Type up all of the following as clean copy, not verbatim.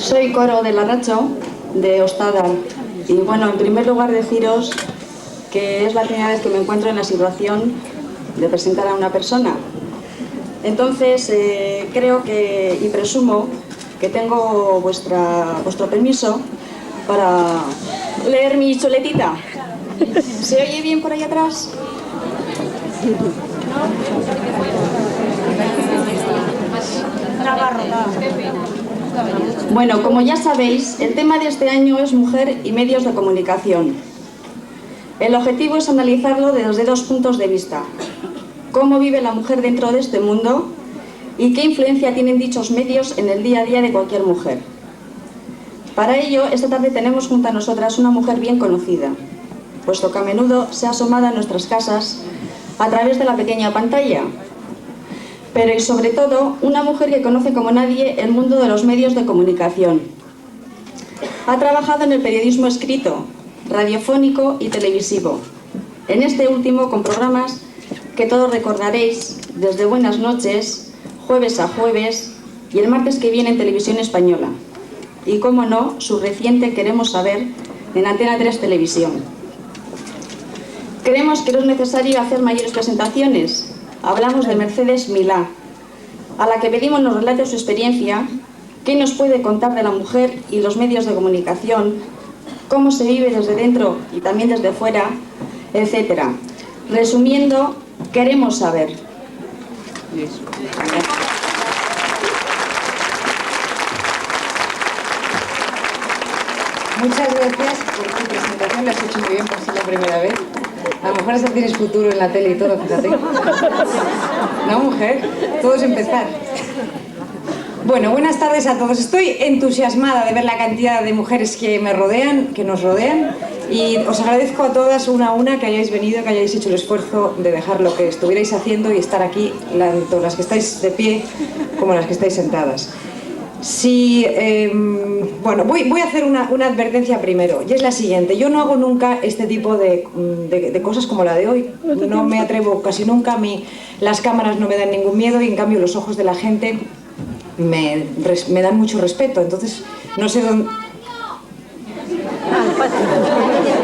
Soy Coro de Larracho, de Ostada. Y bueno, en primer lugar deciros que es la primera vez que me encuentro en la situación de presentar a una persona. Entonces, creo que, y presumo, que tengo vuestro permiso para leer mi chuletita. ¿Se oye bien por ahí atrás? Bueno, como ya sabéis, el tema de este año es mujer y medios de comunicación. El objetivo es analizarlo desde dos puntos de vista: cómo vive la mujer dentro de este mundo y qué influencia tienen dichos medios en el día a día de cualquier mujer. Para ello, esta tarde tenemos junto a nosotras una mujer bien conocida, puesto que a menudo se ha asomado a nuestras casas a través de la pequeña pantalla. Pero y sobre todo, una mujer que conoce como nadie el mundo de los medios de comunicación. Ha trabajado en el periodismo escrito, radiofónico y televisivo. En este último con programas que todos recordaréis desde Buenas noches, Jueves a Jueves y el martes que viene en Televisión Española. Y cómo no, su reciente Queremos saber en Antena 3 Televisión. Creemos que no es necesario hacer mayores presentaciones. Hablamos de Mercedes Milá, a la que pedimos nos relate su experiencia, qué nos puede contar de la mujer y los medios de comunicación, cómo se vive desde dentro y también desde fuera, etc. Resumiendo, queremos saber. Muchas gracias por tu presentación, la has hecho muy bien por ser la primera vez. A lo mejor hasta tienes futuro en la tele y todo, fíjate. ¿No, mujer? Todo es empezar. Bueno, buenas tardes a todos. Estoy entusiasmada de ver la cantidad de mujeres que me rodean, que nos rodean, y os agradezco a todas una a una que hayáis venido, que hayáis hecho el esfuerzo de dejar lo que estuvierais haciendo y estar aquí, tanto las que estáis de pie como las que estáis sentadas. Sí, bueno, voy a hacer una advertencia primero, y es la siguiente. Yo no hago nunca este tipo de cosas como la de hoy. No me atrevo casi nunca. A mí las cámaras no me dan ningún miedo y en cambio los ojos de la gente me dan mucho respeto. Entonces, no sé dónde...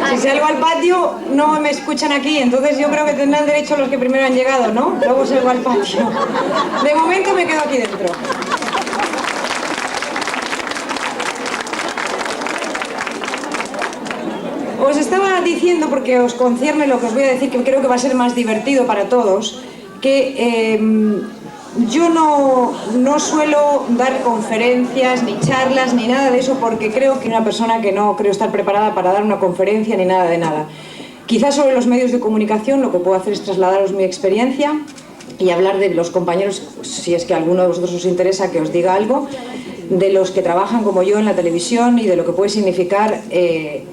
Si salgo al patio no me escuchan aquí, entonces yo creo que tendrán derecho los que primero han llegado, ¿no? Luego salgo al patio. De momento me quedo aquí dentro. Os estaba diciendo, porque os concierne lo que os voy a decir, que creo que va a ser más divertido para todos, que yo no suelo dar conferencias, ni charlas, ni nada de eso, porque creo que una persona que no creo estar preparada para dar una conferencia ni nada de nada. Quizás sobre los medios de comunicación lo que puedo hacer es trasladaros mi experiencia y hablar de los compañeros, si es que a alguno de vosotros os interesa que os diga algo, de los que trabajan como yo en la televisión y de lo que puede significar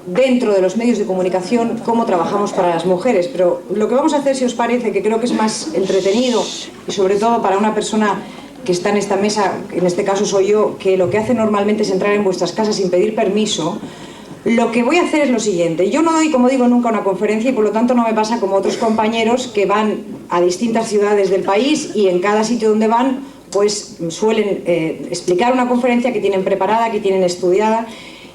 dentro de los medios de comunicación cómo trabajamos para las mujeres. Pero lo que vamos a hacer, si os parece, que creo que es más entretenido y sobre todo para una persona que está en esta mesa, en este caso soy yo, que lo que hace normalmente es entrar en vuestras casas sin pedir permiso, lo que voy a hacer es lo siguiente. Yo no doy, como digo, nunca una conferencia y por lo tanto no me pasa como otros compañeros que van a distintas ciudades del país y en cada sitio donde van pues suelen explicar una conferencia que tienen preparada, que tienen estudiada,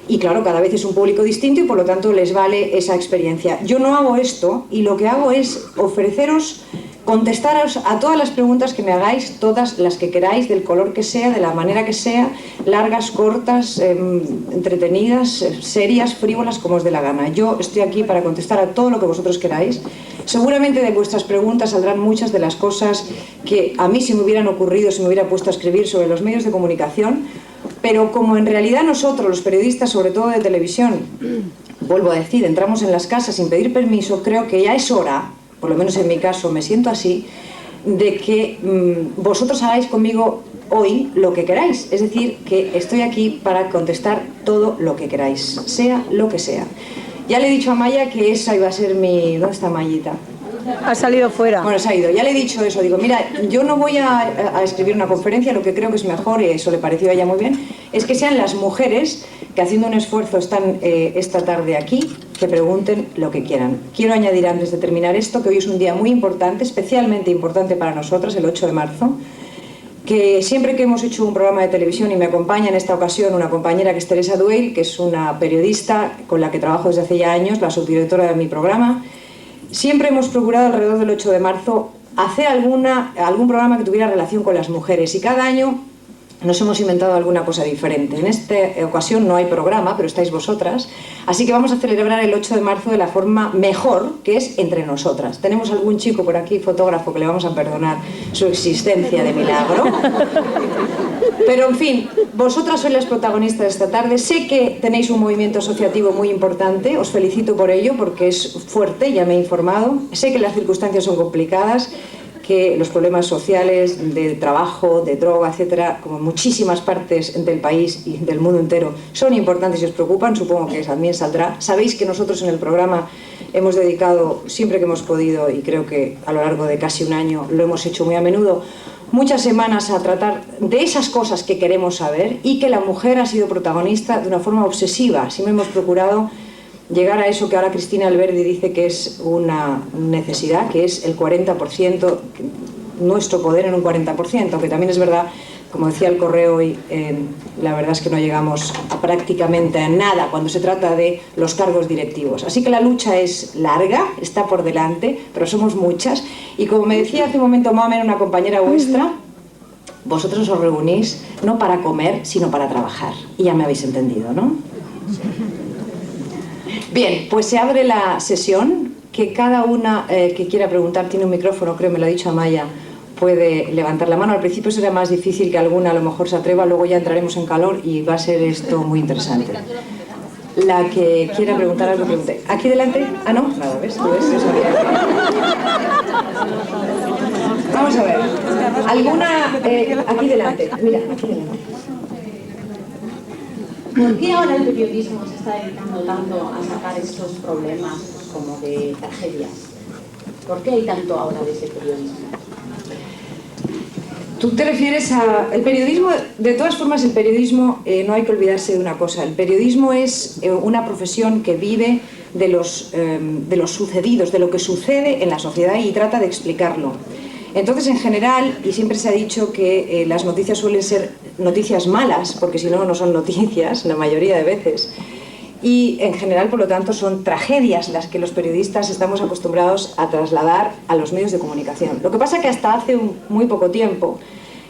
y claro, cada vez es un público distinto y por lo tanto les vale esa experiencia. Yo no hago esto y lo que hago es ofreceros, contestaros a todas las preguntas que me hagáis, todas las que queráis, del color que sea, de la manera que sea, largas, cortas, entretenidas, serias, frívolas, como os dé la gana. Yo estoy aquí para contestar a todo lo que vosotros queráis. Seguramente de vuestras preguntas saldrán muchas de las cosas que a mí se me hubieran ocurrido si me hubiera puesto a escribir sobre los medios de comunicación, pero como en realidad nosotros, los periodistas, sobre todo de televisión, vuelvo a decir, entramos en las casas sin pedir permiso, creo que ya es hora, por lo menos en mi caso me siento así, de que vosotros hagáis conmigo hoy lo que queráis. Es decir, que estoy aquí para contestar todo lo que queráis, sea lo que sea. Ya le he dicho a Maya que esa iba a ser mi... ¿Dónde está Mayita? Ha salido fuera. Bueno, se ha ido. Ya le he dicho eso. Digo, mira, yo no voy a escribir una conferencia, lo que creo que es mejor, y eso le pareció a ella muy bien, es que sean las mujeres que haciendo un esfuerzo están esta tarde aquí, que pregunten lo que quieran. Quiero añadir antes de terminar esto que hoy es un día muy importante, especialmente importante para nosotras, el 8 de marzo, que siempre que hemos hecho un programa de televisión, y me acompaña en esta ocasión una compañera que es Teresa Duell, que es una periodista con la que trabajo desde hace ya años, la subdirectora de mi programa, siempre hemos procurado alrededor del 8 de marzo hacer algún programa que tuviera relación con las mujeres, y cada año nos hemos inventado alguna cosa diferente. En esta ocasión no hay programa, pero estáis vosotras, así que vamos a celebrar el 8 de marzo de la forma mejor, que es entre nosotras. Tenemos algún chico por aquí, fotógrafo, que le vamos a perdonar su existencia de milagro. Pero en fin, vosotras sois las protagonistas de esta tarde. Sé que tenéis un movimiento asociativo muy importante, os felicito por ello porque es fuerte, ya me he informado. Sé que las circunstancias son complicadas, que los problemas sociales, de trabajo, de droga, etcétera, como en muchísimas partes del país y del mundo entero, son importantes y os preocupan, supongo que también saldrá. Sabéis que nosotros en el programa hemos dedicado, siempre que hemos podido, y creo que a lo largo de casi un año lo hemos hecho muy a menudo, muchas semanas a tratar de esas cosas que queremos saber, y que la mujer ha sido protagonista de una forma obsesiva. Siempre hemos procurado llegar a eso que ahora Cristina Alberdi dice que es una necesidad, que es el 40%, nuestro poder en un 40%, aunque también es verdad, como decía el correo hoy, la verdad es que no llegamos a prácticamente a nada cuando se trata de los cargos directivos. Así que la lucha es larga, está por delante, pero somos muchas, y como me decía hace un momento Mamen, una compañera vuestra, vosotros os reunís no para comer, sino para trabajar, y ya me habéis entendido, ¿no? Bien, pues se abre la sesión, que cada una que quiera preguntar, tiene un micrófono, creo, me lo ha dicho Amaya, puede levantar la mano. Al principio será más difícil, que alguna a lo mejor se atreva, luego ya entraremos en calor y va a ser esto muy interesante. La que quiera preguntar algo, pregunte. ¿Aquí delante? Ah, no, nada, ¿ves? ¿Tú ves? No sabía. Vamos a ver. ¿Alguna? Aquí delante. Mira, aquí delante. ¿Por qué ahora el periodismo se está dedicando tanto a sacar estos problemas como de tragedias? ¿Por qué hay tanto ahora de ese periodismo? Tú te refieres a... El periodismo, de todas formas, el periodismo, no hay que olvidarse de una cosa. El periodismo es una profesión que vive de los sucedidos, de lo que sucede en la sociedad, y trata de explicarlo. Entonces, en general, y siempre se ha dicho que las noticias suelen ser noticias malas, porque si no, no son noticias, la mayoría de veces. Y en general, por lo tanto, son tragedias las que los periodistas estamos acostumbrados a trasladar a los medios de comunicación. Lo que pasa es que hasta hace muy poco tiempo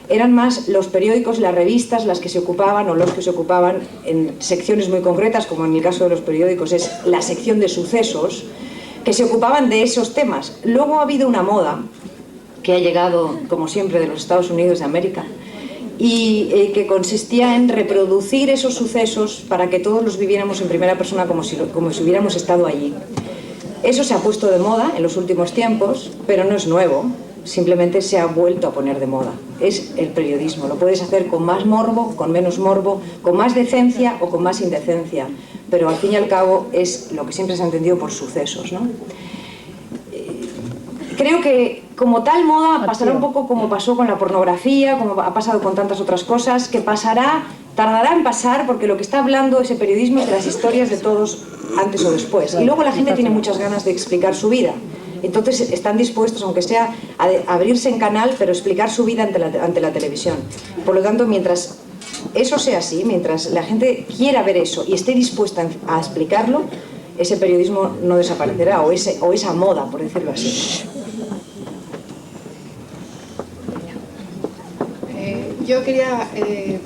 eran más los periódicos, las revistas, las que se ocupaban, o los que se ocupaban en secciones muy concretas, como en el caso de los periódicos es la sección de sucesos, que se ocupaban de esos temas. Luego ha habido una moda que ha llegado, como siempre, de los Estados Unidos de América, y que consistía en reproducir esos sucesos para que todos los viviéramos en primera persona como si hubiéramos estado allí. Eso se ha puesto de moda en los últimos tiempos, pero no es nuevo, simplemente se ha vuelto a poner de moda. Es el periodismo, lo puedes hacer con más morbo, con menos morbo, con más decencia o con más indecencia, pero al fin y al cabo es lo que siempre se ha entendido por sucesos, ¿no? Creo que como tal moda pasará un poco como pasó con la pornografía, como ha pasado con tantas otras cosas, que tardará en pasar, porque lo que está hablando ese periodismo es de las historias de todos antes o después. Y luego la gente tiene muchas ganas de explicar su vida. Entonces están dispuestos, aunque sea a abrirse en canal, pero explicar su vida ante la televisión. Por lo tanto, mientras eso sea así, mientras la gente quiera ver eso y esté dispuesta a explicarlo, ese periodismo no desaparecerá, o esa moda, por decirlo así. Yo quería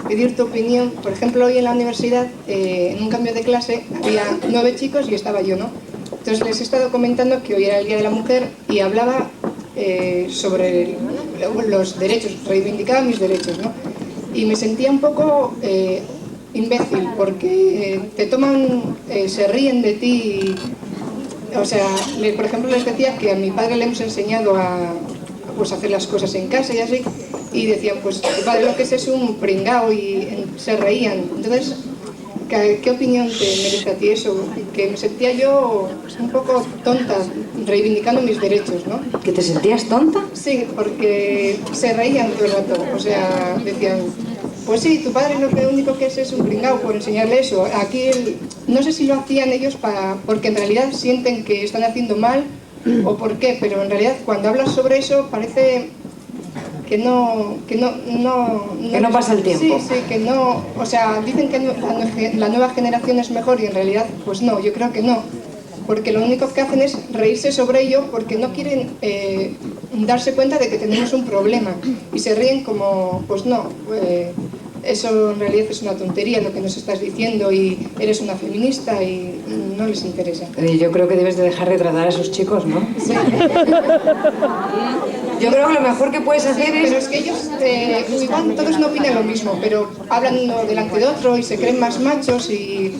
pedir tu opinión. Por ejemplo, hoy en la universidad, en un cambio de clase, había 9 chicos y estaba yo, ¿no? Entonces les he estado comentando que hoy era el Día de la Mujer y hablaba sobre los derechos, reivindicaba mis derechos, ¿no? Y me sentía un poco imbécil, porque te toman, se ríen de ti. O sea, por ejemplo, les decía que a mi padre le hemos enseñado a hacer las cosas en casa y así, y decían, pues tu padre lo que es un pringao, y se reían. Entonces, ¿qué opinión te merece a ti eso? Que me sentía yo un poco tonta reivindicando mis derechos, ¿no? ¿Que te sentías tonta? Sí, porque se reían todo el rato. O sea, decían, pues sí, tu padre lo único que es un pringao por enseñarle eso. Aquí, no sé si lo hacían ellos porque en realidad sienten que están haciendo mal o por qué, pero en realidad cuando hablas sobre eso parece que no pasa el tiempo. Sí, que no, o sea, dicen que la nueva generación es mejor y en realidad pues no, yo creo que no, porque lo único que hacen es reírse sobre ello porque no quieren darse cuenta de que tenemos un problema y se ríen como, pues no, eso en realidad es una tontería lo que nos estás diciendo y eres una feminista y no les interesa. Yo creo que debes de dejar de tratar a esos chicos, ¿no? Sí. Yo creo que lo mejor que puedes hacer es... Pero es que ellos, igual todos no opinan lo mismo, pero hablan uno delante de otro y se creen más machos y...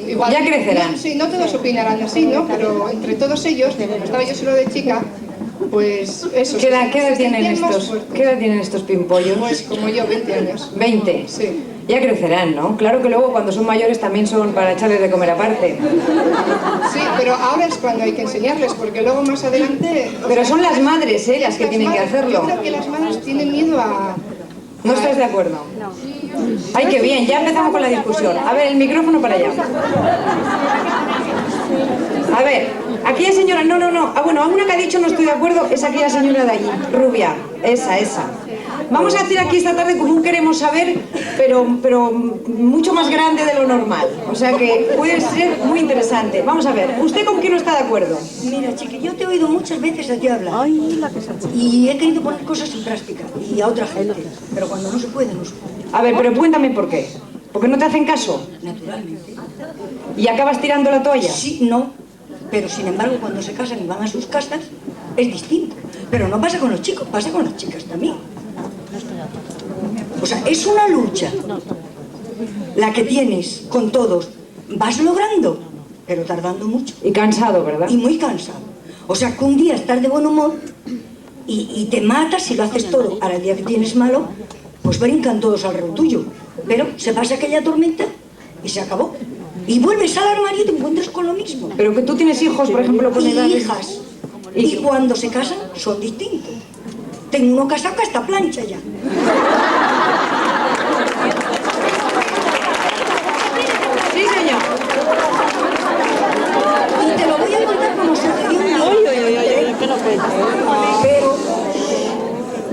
igual, ya crecerán. No, sí, no todos opinarán así, ¿no? Pero entre todos ellos, como estaba yo solo de chica, pues eso. ¿Qué edad tienen estos pimpollos? Pues como yo, 20 años. ¿20? Sí. Ya crecerán, ¿no? Claro que luego cuando son mayores también son para echarles de comer aparte. Sí, pero ahora es cuando hay que enseñarles, porque luego más adelante... Pero son las madres, las que tienen que hacerlo. Yo creo que las madres tienen miedo a... ¿No estás de acuerdo? No. Ay, qué bien, ya empezamos con la discusión. A ver, el micrófono para allá. A ver, aquella señora, no. Ah, bueno, alguna que ha dicho no estoy de acuerdo es aquella señora de allí, rubia, esa. Vamos a hacer aquí esta tarde como un queremos saber, pero mucho más grande de lo normal. O sea que puede ser muy interesante. Vamos a ver, ¿usted con quién no está de acuerdo? Mira, chiqui, yo te he oído muchas veces a ti hablar. Y he querido poner cosas en práctica, y a otra gente. Pero cuando no se puede, no se puede. A ver, pero cuéntame por qué. ¿Porque no te hacen caso? Naturalmente. ¿Y acabas tirando la toalla? Sí, no. Pero sin embargo, cuando se casan y van a sus casas, es distinto. Pero no pasa con los chicos, pasa con las chicas también. O sea, es una lucha la que tienes con todos. Vas logrando, pero tardando mucho. Y cansado, ¿verdad? Y muy cansado. O sea, que un día estás de buen humor y te matas y lo haces todo. Ahora el día que tienes malo, pues brincan todos alrededor tuyo. Pero se pasa aquella tormenta y se acabó. Y vuelves al armario y te encuentras con lo mismo. Pero que tú tienes hijos, por ejemplo, con edad... Y hijas. Y cuando se casan, son distintos. Tengo uno casado que hasta plancha ya. Sí, señor. Y te lo voy a contar como se te dio un día. Pero,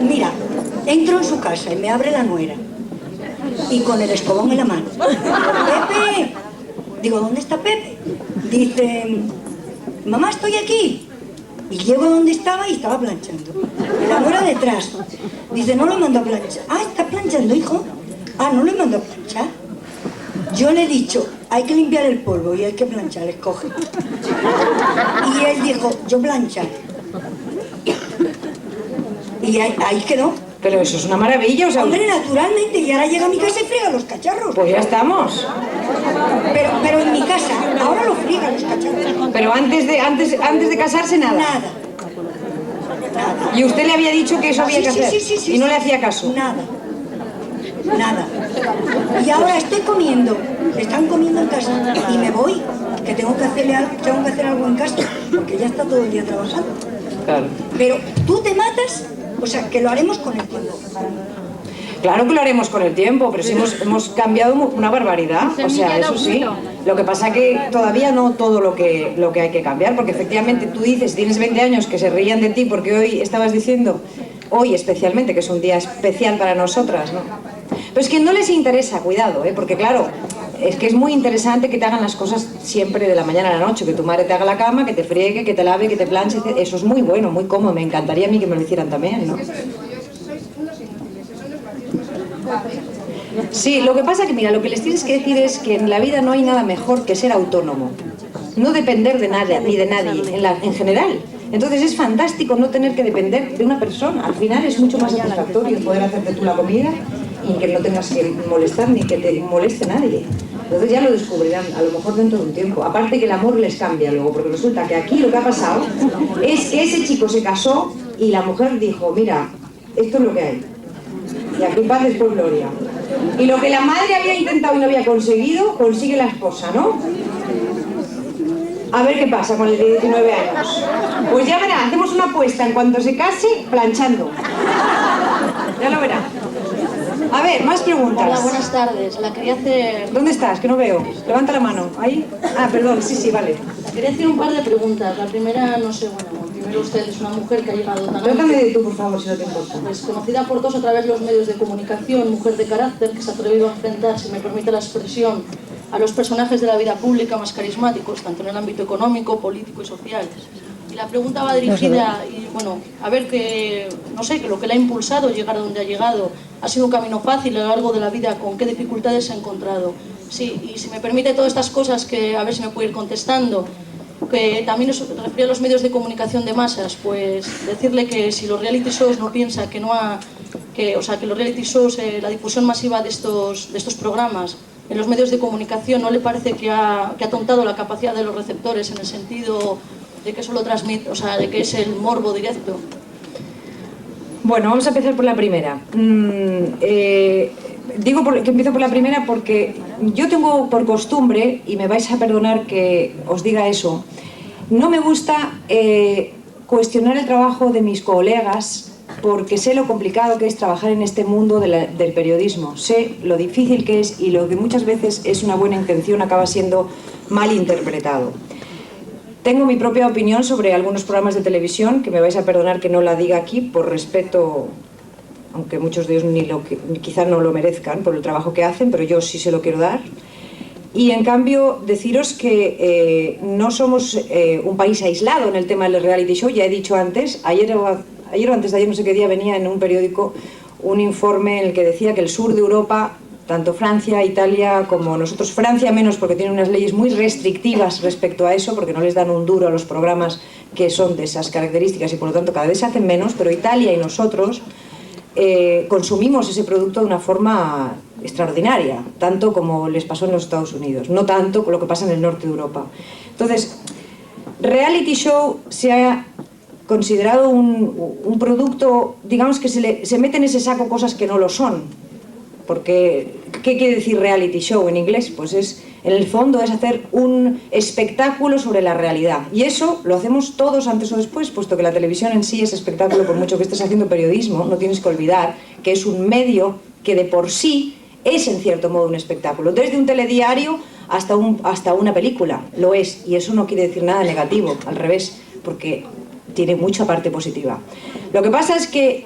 mira, entro en su casa y me abre la nuera. Y con el escobón en la mano. ¡Pepe! Digo, ¿dónde está Pepe? Dice, mamá, estoy aquí. Y llego donde estaba y estaba planchando. Y la nuera detrás. Dice, no lo mando a planchar. Ah, ¿está planchando, hijo? Ah, no lo mando a planchar. Yo le he dicho, hay que limpiar el polvo y hay que planchar, escoge. Y él dijo, yo planchar. Y ahí quedó. Pero eso es una maravilla, o sea... Hombre, naturalmente, y ahora llega a mi casa y friega los cacharros. Pues ya estamos. Pero en mi casa, ahora lo friega los cacharros. Pero antes de casarse, nada. Nada. Y usted le había dicho que eso había que hacer. Sí, y no le hacía caso. Nada. Y ahora estoy comiendo. Están comiendo en casa. Y me voy, que tengo que hacer algo en casa, porque ya está todo el día trabajando. Claro. Pero tú te matas, o sea, que lo haremos con el tiempo. Claro que lo haremos con el tiempo, pero sí hemos cambiado una barbaridad, o sea, eso sí. Lo que pasa que todavía no todo lo que hay que cambiar, porque efectivamente tú dices, tienes 20 años, que se rían de ti porque hoy estabas diciendo, hoy especialmente, que es un día especial para nosotras, ¿no? Pero es que no les interesa, cuidado, porque claro, es que es muy interesante que te hagan las cosas siempre de la mañana a la noche, que tu madre te haga la cama, que te friegue, que te lave, que te planche, eso es muy bueno, muy cómodo, me encantaría a mí que me lo hicieran también, ¿no? Sí, lo que pasa que, mira, lo que les tienes que decir es que en la vida no hay nada mejor que ser autónomo. No depender de nada, ni de nadie, en general. Entonces es fantástico no tener que depender de una persona. Al final es mucho más satisfactorio poder hacerte tú la comida y que no tengas que molestar ni que te moleste nadie. Entonces ya lo descubrirán, a lo mejor dentro de un tiempo. Aparte que el amor les cambia luego, porque resulta que aquí lo que ha pasado es que ese chico se casó y la mujer dijo, mira, esto es lo que hay. Y aquí paz, después gloria. Y lo que la madre había intentado y no había conseguido, consigue la esposa, ¿no? A ver qué pasa con el de 19 años. Pues ya verá, hacemos una apuesta en cuanto se case, planchando. Ya lo verá. A ver, más preguntas. Hola, buenas tardes. La quería hacer... ¿Dónde estás? Que no veo. Levanta la mano. ¿Ahí? Ah, perdón. Sí, vale. Quería hacer un par de preguntas. La primera, no sé, bueno, primero usted es una mujer que ha llegado tan... Trátame de tú, por favor, si no te importa. Pues conocida por todos a través de los medios de comunicación, mujer de carácter que se ha atrevido a enfrentar, si me permite la expresión, a los personajes de la vida pública más carismáticos, tanto en el ámbito económico, político y social. Y la pregunta va dirigida, y bueno, a ver que, no sé, que lo que le ha impulsado a llegar a donde ha llegado, ha sido un camino fácil a lo largo de la vida, con qué dificultades se ha encontrado. Sí, y si me permite todas estas cosas, que a ver si me puede ir contestando, que también nos refiere a los medios de comunicación de masas, pues decirle que si los reality shows no piensa que no ha, que, o sea, que los reality shows, la difusión masiva de estos programas en los medios de comunicación no le parece que ha atontado la capacidad de los receptores en el sentido de que solo transmite, o sea, de que es el morbo directo. Bueno, vamos a empezar por la primera. Digo que empiezo por la primera porque yo tengo por costumbre, y me vais a perdonar que os diga eso, no me gusta cuestionar el trabajo de mis colegas porque sé lo complicado que es trabajar en este mundo del periodismo. Sé lo difícil que es y lo que muchas veces es una buena intención acaba siendo mal interpretado. Tengo mi propia opinión sobre algunos programas de televisión, que me vais a perdonar que no la diga aquí por respeto, aunque muchos de ellos quizá no lo merezcan por el trabajo que hacen, pero yo sí se lo quiero dar. Y en cambio deciros que no somos un país aislado en el tema del reality show. Ya he dicho antes, ayer o antes de ayer, no sé qué día, venía en un periódico un informe en el que decía que el sur de Europa, tanto Francia, Italia como nosotros, Francia menos porque tiene unas leyes muy restrictivas respecto a eso, porque no les dan un duro a los programas que son de esas características y por lo tanto cada vez se hacen menos, pero Italia y nosotros consumimos ese producto de una forma extraordinaria, tanto como les pasó en los Estados Unidos, no tanto con lo que pasa en el norte de Europa. Entonces, reality show se ha considerado un producto, digamos que se mete en ese saco cosas que no lo son, porque ¿qué quiere decir reality show en inglés? Pues en el fondo es hacer un espectáculo sobre la realidad, y eso lo hacemos todos antes o después, puesto que la televisión en sí es espectáculo. Por mucho que estés haciendo periodismo, no tienes que olvidar que es un medio que de por sí es en cierto modo un espectáculo, desde un telediario hasta una película, lo es, y eso no quiere decir nada negativo, al revés, porque tiene mucha parte positiva. Lo que pasa es que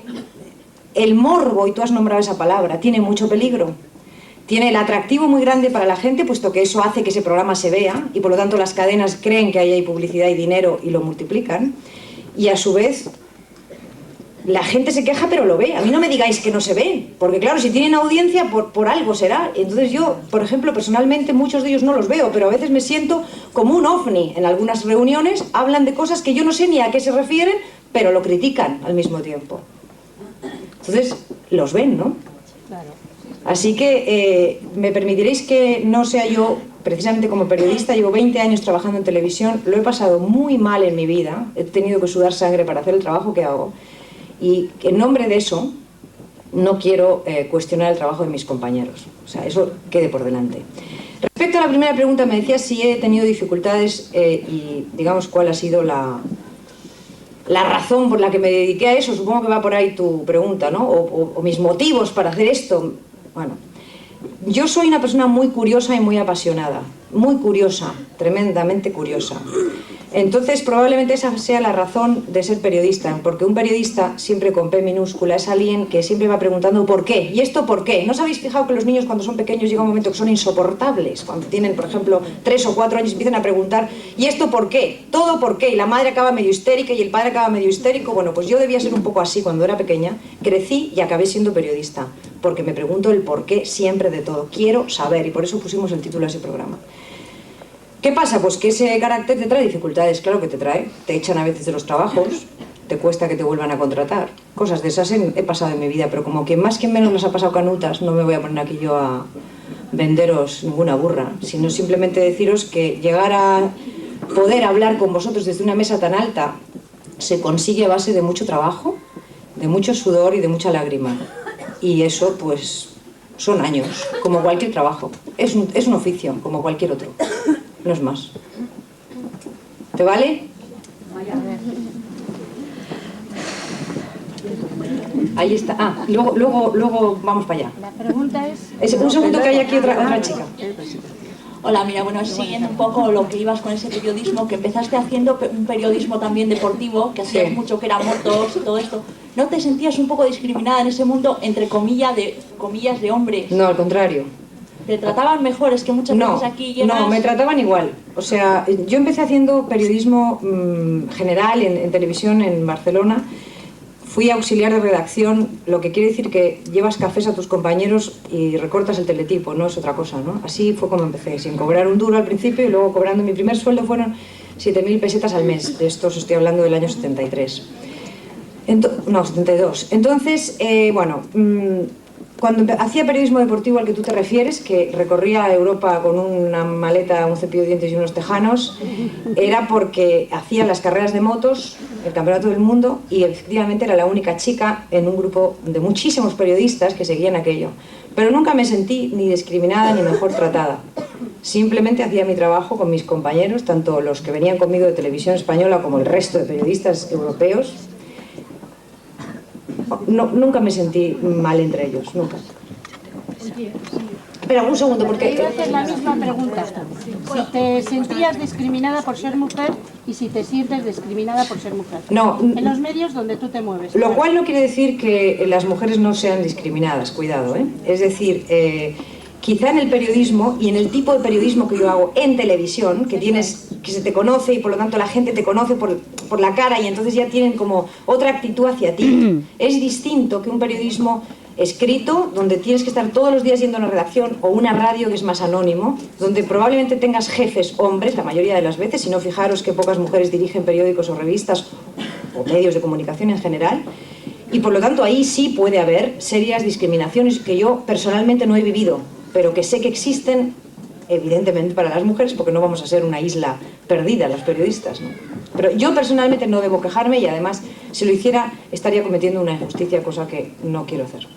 el morbo, y tú has nombrado esa palabra, tiene mucho peligro. Tiene el atractivo muy grande para la gente, puesto que eso hace que ese programa se vea, y por lo tanto las cadenas creen que ahí hay publicidad y dinero y lo multiplican, y a su vez la gente se queja pero lo ve. A mí no me digáis que no se ve, porque claro, si tienen audiencia por algo será. Entonces yo, por ejemplo, personalmente muchos de ellos no los veo, pero a veces me siento como un ovni. En algunas reuniones hablan de cosas que yo no sé ni a qué se refieren, pero lo critican al mismo tiempo. Entonces los ven, ¿no? Claro. Así que me permitiréis que no sea yo, precisamente como periodista, llevo 20 años trabajando en televisión, lo he pasado muy mal en mi vida, he tenido que sudar sangre para hacer el trabajo que hago, y en nombre de eso no quiero cuestionar el trabajo de mis compañeros, o sea, eso quede por delante. Respecto a la primera pregunta, me decías si he tenido dificultades y digamos cuál ha sido la razón por la que me dediqué a eso. Supongo que va por ahí tu pregunta, ¿no? O mis motivos para hacer esto. Bueno, yo soy una persona muy curiosa y muy apasionada, muy curiosa, tremendamente curiosa. Entonces probablemente esa sea la razón de ser periodista, porque un periodista, siempre con P minúscula, es alguien que siempre va preguntando ¿por qué? ¿Y esto por qué? ¿No os habéis fijado que los niños cuando son pequeños llega un momento que son insoportables? Cuando tienen, por ejemplo, 3 o 4 años empiezan a preguntar ¿y esto por qué? ¿Todo por qué? Y la madre acaba medio histérica y el padre acaba medio histérico. Bueno, pues yo debía ser un poco así cuando era pequeña, crecí y acabé siendo periodista, porque me pregunto el por qué siempre de todo. Quiero saber, y por eso pusimos el título a ese programa. ¿Qué pasa? Pues que ese carácter te trae dificultades, claro que te trae. Te echan a veces de los trabajos, te cuesta que te vuelvan a contratar. Cosas de esas he pasado en mi vida, pero como que más que menos las ha pasado canutas, no me voy a poner aquí yo a venderos ninguna burra, sino simplemente deciros que llegar a poder hablar con vosotros desde una mesa tan alta se consigue a base de mucho trabajo, de mucho sudor y de mucha lágrima. Y eso, pues, son años, como cualquier trabajo. Es un oficio, como cualquier otro. No es más. ¿Te vale? Ahí está. Ah, luego vamos para allá. La pregunta es... Un segundo que hay aquí otra chica. Hola, mira, bueno, siguiendo un poco lo que ibas con ese periodismo, que empezaste haciendo un periodismo también deportivo, que hacías mucho, que era motos y todo esto. ¿No te sentías un poco discriminada en ese mundo, entre comillas de hombres? No, al contrario. ¿Te trataban mejor? Es que muchas veces aquí llegas... No, me trataban igual. O sea, yo empecé haciendo periodismo general en televisión en Barcelona. Fui auxiliar de redacción, lo que quiere decir que llevas cafés a tus compañeros y recortas el teletipo, no es otra cosa, ¿no? Así fue como empecé, sin cobrar un duro al principio y luego cobrando. Mi primer sueldo fueron 7.000 pesetas al mes. De esto os estoy hablando del año 73. No, 72. Entonces, cuando hacía periodismo deportivo al que tú te refieres, que recorría Europa con una maleta, un cepillo de dientes y unos tejanos, era porque hacía las carreras de motos, el campeonato del mundo, y efectivamente era la única chica en un grupo de muchísimos periodistas que seguían aquello. Pero nunca me sentí ni discriminada ni mejor tratada. Simplemente hacía mi trabajo con mis compañeros, tanto los que venían conmigo de Televisión Española como el resto de periodistas europeos. No, nunca me sentí mal entre ellos, nunca. Espera un segundo, porque... Te iba a hacer la misma pregunta. Si te sentías discriminada por ser mujer y si te sientes discriminada por ser mujer. No. En los medios donde tú te mueves. Lo cual no quiere decir que las mujeres no sean discriminadas, cuidado, ¿eh? Es decir, quizá en el periodismo y en el tipo de periodismo que yo hago en televisión, que se te conoce y por lo tanto la gente te conoce por la cara y entonces ya tienen como otra actitud hacia ti, es distinto que un periodismo escrito, donde tienes que estar todos los días yendo a una redacción, o una radio que es más anónimo, donde probablemente tengas jefes hombres la mayoría de las veces, si no fijaros que pocas mujeres dirigen periódicos o revistas o medios de comunicación en general, y por lo tanto ahí sí puede haber serias discriminaciones que yo personalmente no he vivido, pero que sé que existen evidentemente para las mujeres, porque no vamos a ser una isla perdida los periodistas, ¿no? Pero yo personalmente no debo quejarme y además si lo hiciera estaría cometiendo una injusticia, cosa que no quiero hacer.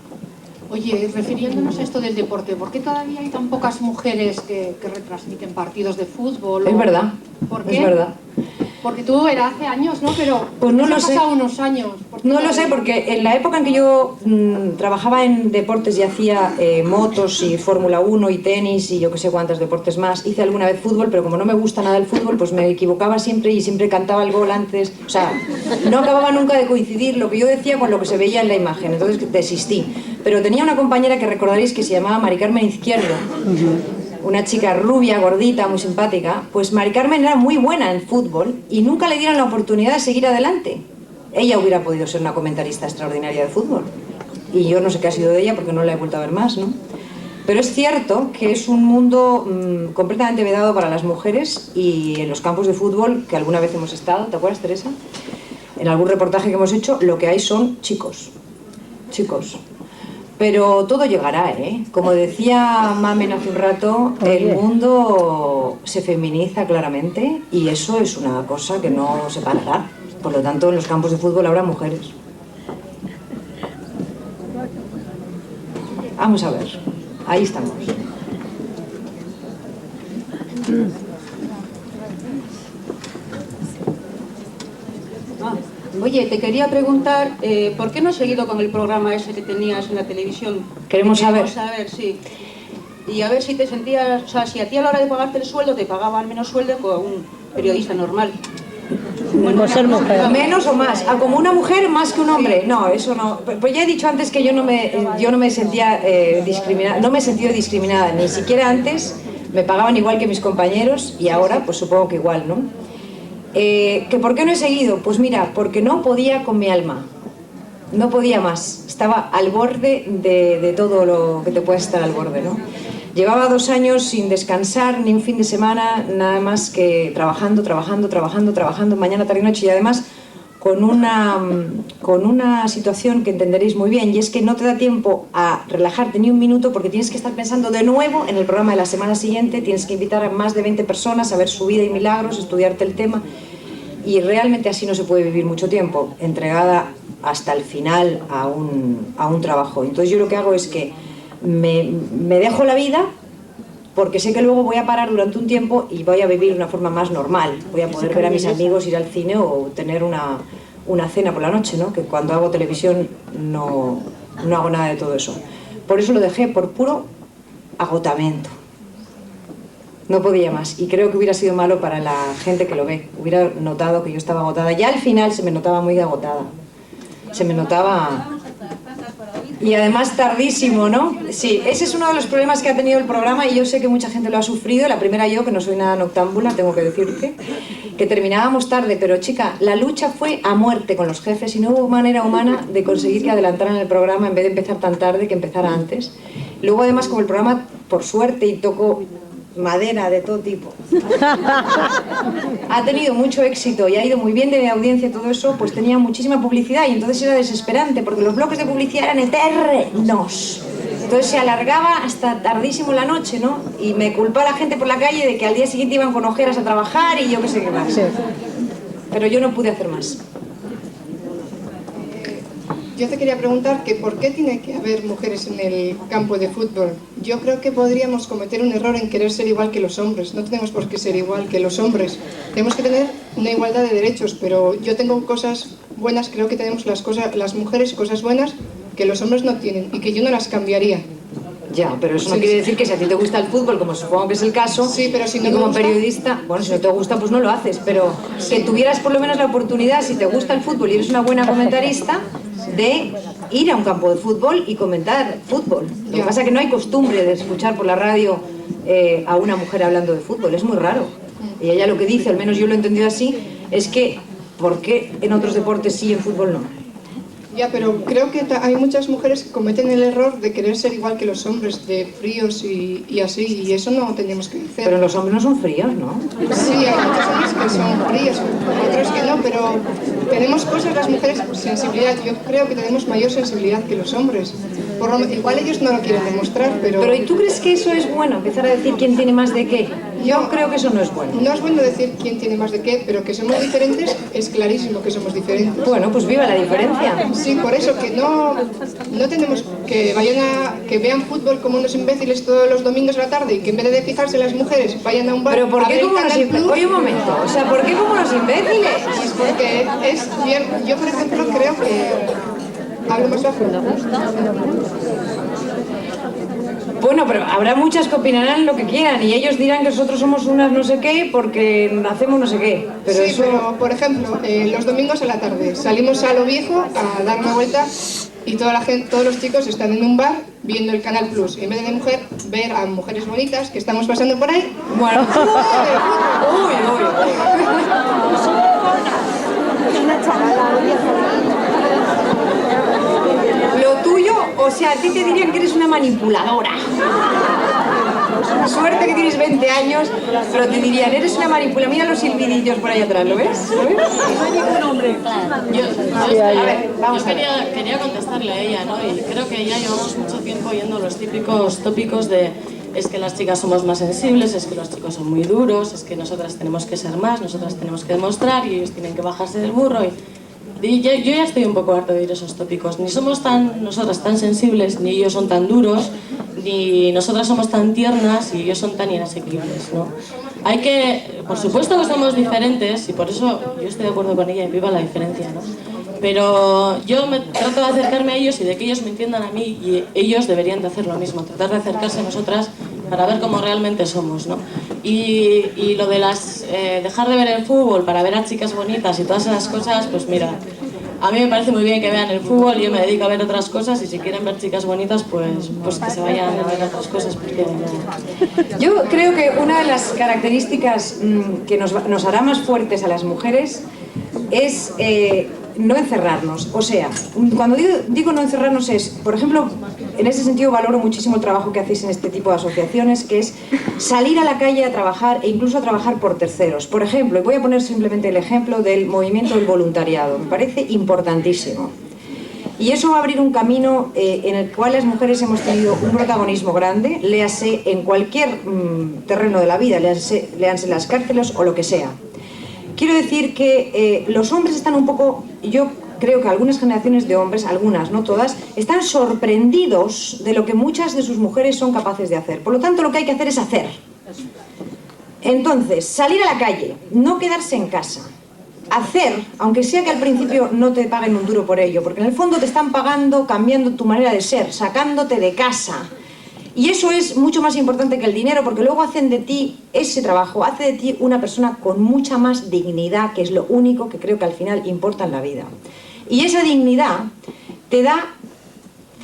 Oye, refiriéndonos a esto del deporte, ¿por qué todavía hay tan pocas mujeres que retransmiten partidos de fútbol? Es verdad, ¿Por qué? es verdad. Porque tú era hace años, ¿no? Pero pues no lo sé. Han pasado unos años. No lo sé, porque en la época en que yo trabajaba en deportes y hacía motos y Fórmula 1 y tenis y yo que sé cuántos deportes más, hice alguna vez fútbol, pero como no me gusta nada el fútbol, pues me equivocaba siempre y siempre cantaba el gol antes. O sea, no acababa nunca de coincidir lo que yo decía con lo que se veía en la imagen, entonces desistí. Pero tenía una compañera que recordaréis que se llamaba Mari Carmen Izquierdo. Una chica rubia, gordita, muy simpática. Pues Mari Carmen era muy buena en fútbol y nunca le dieron la oportunidad de seguir adelante. Ella hubiera podido ser una comentarista extraordinaria de fútbol y yo no sé qué ha sido de ella porque no la he vuelto a ver más, ¿no? Pero es cierto que es un mundo completamente vedado para las mujeres, y en los campos de fútbol que alguna vez hemos estado, ¿te acuerdas, Teresa? En algún reportaje que hemos hecho, lo que hay son chicos. Pero todo llegará, ¿eh? Como decía Mamen hace un rato, el mundo se feminiza claramente y eso es una cosa que no se parará. Por lo tanto, en los campos de fútbol habrá mujeres. Vamos a ver, ahí estamos. Oye, te quería preguntar, ¿por qué no has seguido con el programa ese que tenías en la televisión? Queremos saber. Sí. Y a ver si te sentías, o sea, si a ti a la hora de pagarte el sueldo te pagaban menos sueldo que un periodista normal. Bueno, por ser mujer. Menos o más, como una mujer más que un hombre. No, eso no. Pues ya he dicho antes que yo no me sentía discriminada, no me he sentido discriminada, ni siquiera antes me pagaban igual que mis compañeros y ahora pues supongo que igual, ¿no? ¿Que por qué no he seguido? Pues mira, porque no podía con mi alma, no podía más, estaba al borde de todo lo que te puede estar al borde, ¿no? Llevaba 2 años sin descansar ni un fin de semana, nada más que trabajando, mañana, tarde y noche, y además con una situación que entenderéis muy bien, y es que no te da tiempo a relajarte ni un minuto porque tienes que estar pensando de nuevo en el programa de la semana siguiente, tienes que invitar a más de 20 personas a ver su vida y milagros, estudiarte el tema, y realmente así no se puede vivir mucho tiempo, entregada hasta el final a un trabajo. Entonces yo lo que hago es que me dejo la vida porque sé que luego voy a parar durante un tiempo y voy a vivir de una forma más normal. Voy a poder ver a mis amigos, ir al cine o tener una una cena por la noche, ¿no? Que cuando hago televisión no hago nada de todo eso. Por eso lo dejé, por puro agotamiento. No podía más, y creo que hubiera sido malo para la gente que lo ve. Hubiera notado que yo estaba agotada. Ya al final se me notaba muy agotada. Se me notaba... Y además tardísimo, ¿no? Sí, ese es uno de los problemas que ha tenido el programa, y yo sé que mucha gente lo ha sufrido. La primera yo, que no soy nada noctámbula, tengo que decirte, que terminábamos tarde, pero chica, la lucha fue a muerte con los jefes y no hubo manera humana de conseguir que adelantaran el programa en vez de empezar tan tarde, que empezara antes. Luego además, como el programa, por suerte, y tocó madera de todo tipo, ha tenido mucho éxito y ha ido muy bien de audiencia, todo eso, pues tenía muchísima publicidad, y entonces era desesperante porque los bloques de publicidad eran eternos. Entonces se alargaba hasta tardísimo la noche, ¿no? Y me culpó a la gente por la calle de que al día siguiente iban con ojeras a trabajar y yo qué sé qué más. Pero yo no pude hacer más. Yo te quería preguntar que por qué tiene que haber mujeres en el campo de fútbol. Yo creo que podríamos cometer un error en querer ser igual que los hombres. No tenemos por qué ser igual que los hombres. Tenemos que tener una igualdad de derechos, pero yo tengo cosas buenas, creo que tenemos las mujeres cosas buenas que los hombres no tienen y que yo no las cambiaría. Ya, pero eso no quiere decir que si a ti te gusta el fútbol, como supongo que es el caso, sí, pero si no y como gusta, periodista, bueno, si no te gusta, pues no lo haces, pero que tuvieras por lo menos la oportunidad, si te gusta el fútbol y eres una buena comentarista, de ir a un campo de fútbol y comentar fútbol. Lo que pasa es que no hay costumbre de escuchar por la radio a una mujer hablando de fútbol, es muy raro. Y ella lo que dice, al menos yo lo he entendido así, es que ¿por qué en otros deportes sí y en fútbol no? Ya, pero creo que hay muchas mujeres que cometen el error de querer ser igual que los hombres, de fríos y así, y eso no tenemos que hacer. Pero los hombres no son fríos, ¿no? Sí, hay muchos hombres que son fríos, otros que no, pero tenemos cosas las mujeres, sensibilidad. Yo creo que tenemos mayor sensibilidad que los hombres. Igual ellos no lo quieren demostrar, pero... Pero ¿y tú crees que eso es bueno? Empezar a decir quién tiene más de qué. Yo creo que eso no es bueno. No es bueno decir quién tiene más de qué, pero que somos diferentes, es clarísimo que somos diferentes. Bueno, pues viva la diferencia. Sí, por eso que no tenemos que que vean fútbol como unos imbéciles todos los domingos a la tarde, y que en vez de fijarse en las mujeres vayan a un bar. ¿Pero por qué como los imbéciles? Oye, un momento, o sea, ¿por qué como los imbéciles? Pues porque es bien. Yo, por ejemplo, creo que... Hablo más bajo. Bueno, pero habrá muchas que opinarán lo que quieran y ellos dirán que nosotros somos unas no sé qué porque hacemos no sé qué. Pero sí, pero por ejemplo, los domingos a la tarde salimos a lo viejo a dar una vuelta y toda la gente, todos los chicos están en un bar viendo el Canal Plus. Y en vez de ver a mujeres bonitas que estamos pasando por ahí. Bueno, uy. Lo tuyo, o sea, a ti te dirían que eres una manipuladora. Suerte que tienes 20 años, pero te dirían, eres una manipuladora. Mira los silbidillos por ahí atrás, ¿lo ves? ¿Lo ves? No hay ningún hombre. Yo quería contestarle a ella, ¿no? Y creo que ya llevamos mucho tiempo oyendo los típicos tópicos de es que las chicas somos más sensibles, es que los chicos son muy duros, es que nosotras tenemos que ser más, nosotras tenemos que demostrar y ellos tienen que bajarse del burro. Y yo ya estoy un poco harta de oír esos tópicos. Ni somos nosotras tan sensibles, ni ellos son tan duros, ni nosotras somos tan tiernas y ellos son tan inasequibles, ¿no? Hay que, por supuesto que somos diferentes y por eso yo estoy de acuerdo con ella y viva la diferencia, ¿no? Pero yo trato de acercarme a ellos y de que ellos me entiendan a mí y ellos deberían de hacer lo mismo, tratar de acercarse a nosotras para ver cómo realmente somos, ¿no? Y lo de dejar de ver el fútbol para ver a chicas bonitas y todas esas cosas, pues mira, a mí me parece muy bien que vean el fútbol, yo me dedico a ver otras cosas y si quieren ver chicas bonitas, pues que se vayan a ver otras cosas. Porque yo creo que una de las características que nos hará más fuertes a las mujeres es no encerrarnos. O sea, cuando digo no encerrarnos es, por ejemplo, en ese sentido valoro muchísimo el trabajo que hacéis en este tipo de asociaciones, que es salir a la calle a trabajar e incluso a trabajar por terceros. Por ejemplo, y voy a poner simplemente el ejemplo del movimiento del voluntariado, me parece importantísimo. Y eso va a abrir un camino en el cual las mujeres hemos tenido un protagonismo grande, léase en cualquier terreno de la vida, léanse las cárceles o lo que sea. Quiero decir que los hombres están un poco, yo creo que algunas generaciones de hombres, algunas, no todas, están sorprendidos de lo que muchas de sus mujeres son capaces de hacer. Por lo tanto, lo que hay que hacer es hacer. Entonces, salir a la calle, no quedarse en casa. hacer, aunque sea que al principio no te paguen un duro por ello, porque en el fondo te están pagando, cambiando tu manera de ser, sacándote de casa. Y eso es mucho más importante que el dinero, porque luego hacen de ti, ese trabajo, hace de ti una persona con mucha más dignidad, que es lo único que creo que al final importa en la vida. Y esa dignidad te da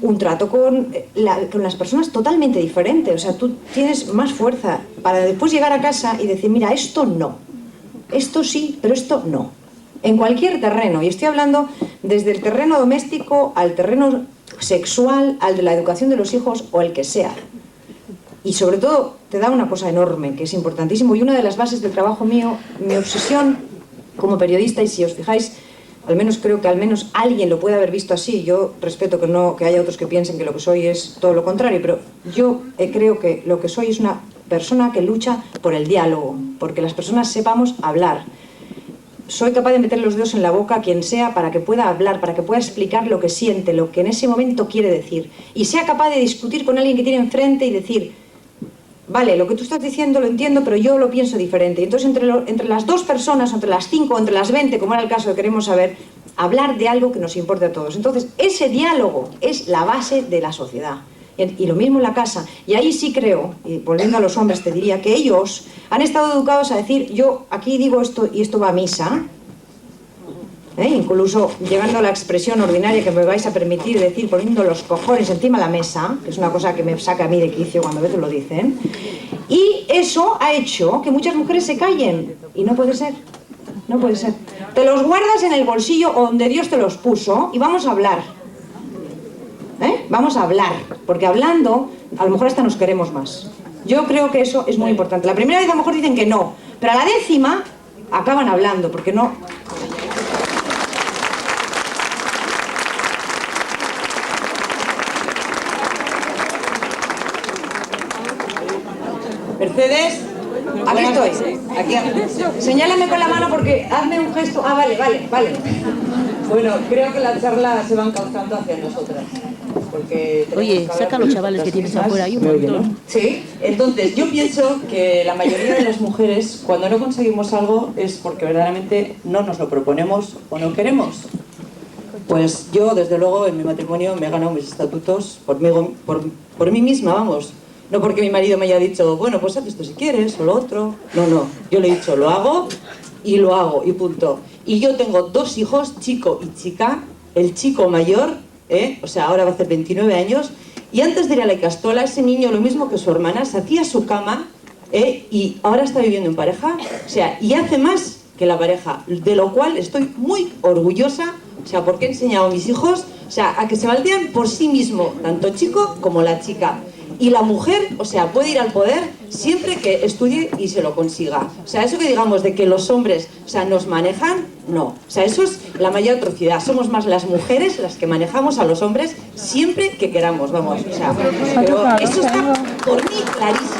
un trato con las personas totalmente diferente. O sea, tú tienes más fuerza para después llegar a casa y decir, mira, esto no, esto sí, pero esto no. En cualquier terreno, y estoy hablando desde el terreno doméstico al terreno sexual, al de la educación de los hijos o el que sea. Y sobre todo te da una cosa enorme, que es importantísimo, y una de las bases del trabajo mío, mi obsesión como periodista, y si os fijáis, al menos creo que al menos alguien lo puede haber visto así. Yo respeto que haya otros que piensen que lo que soy es todo lo contrario, pero yo creo que lo que soy es una persona que lucha por el diálogo, porque las personas sepamos hablar. Soy capaz de meter los dedos en la boca a quien sea para que pueda hablar, para que pueda explicar lo que siente, lo que en ese momento quiere decir, y sea capaz de discutir con alguien que tiene enfrente y decir, vale, lo que tú estás diciendo lo entiendo, pero yo lo pienso diferente. Y entonces entre las dos personas, entre las 5, entre las 20, como era el caso que queremos saber, hablar de algo que nos importe a todos. Entonces ese diálogo es la base de la sociedad. Y lo mismo en la casa. Y ahí sí creo, y volviendo a los hombres te diría, que ellos han estado educados a decir, yo aquí digo esto y esto va a misa. Incluso llegando a la expresión ordinaria que me vais a permitir decir, poniendo los cojones encima de la mesa, que es una cosa que me saca a mí de quicio cuando a veces lo dicen. Y eso ha hecho que muchas mujeres se callen. Y no puede ser. No puede ser. Te los guardas en el bolsillo o donde Dios te los puso y vamos a hablar. Vamos a hablar, porque hablando a lo mejor hasta nos queremos más. Yo creo que eso es muy importante. La primera vez a lo mejor dicen que no, pero a la 10ª acaban hablando, porque no... Mercedes, aquí estoy. Aquí. Señálame con la mano porque hazme un gesto. Ah, vale. Bueno, creo que la charla se va encauzando hacia nosotras. Oye, saca a los chavales que tienes afuera, hay un montón. Sí, entonces yo pienso que la mayoría de las mujeres, cuando no conseguimos algo, es porque verdaderamente no nos lo proponemos o no queremos. Pues yo, desde luego, en mi matrimonio me he ganado mis estatutos por mí misma, vamos. No porque mi marido me haya dicho, bueno, pues haz esto si quieres, o lo otro. No, yo le he dicho, lo hago, y punto. Y yo tengo 2 hijos, chico y chica. El chico mayor, o sea, ahora va a hacer 29 años, y antes de ir a la Icastola, ese niño, lo mismo que su hermana, se hacía su cama, y ahora está viviendo en pareja, o sea, y hace más que la pareja, de lo cual estoy muy orgullosa, o sea, porque he enseñado a mis hijos, o sea, a que se valdean por sí mismo, tanto el chico como la chica. Y la mujer, o sea, puede ir al poder siempre que estudie y se lo consiga. O sea, eso que digamos de que los hombres, o sea, nos manejan, no. O sea, eso es la mayor atrocidad. Somos más las mujeres las que manejamos a los hombres siempre que queramos, vamos. O sea, pero eso está por mí clarísimo.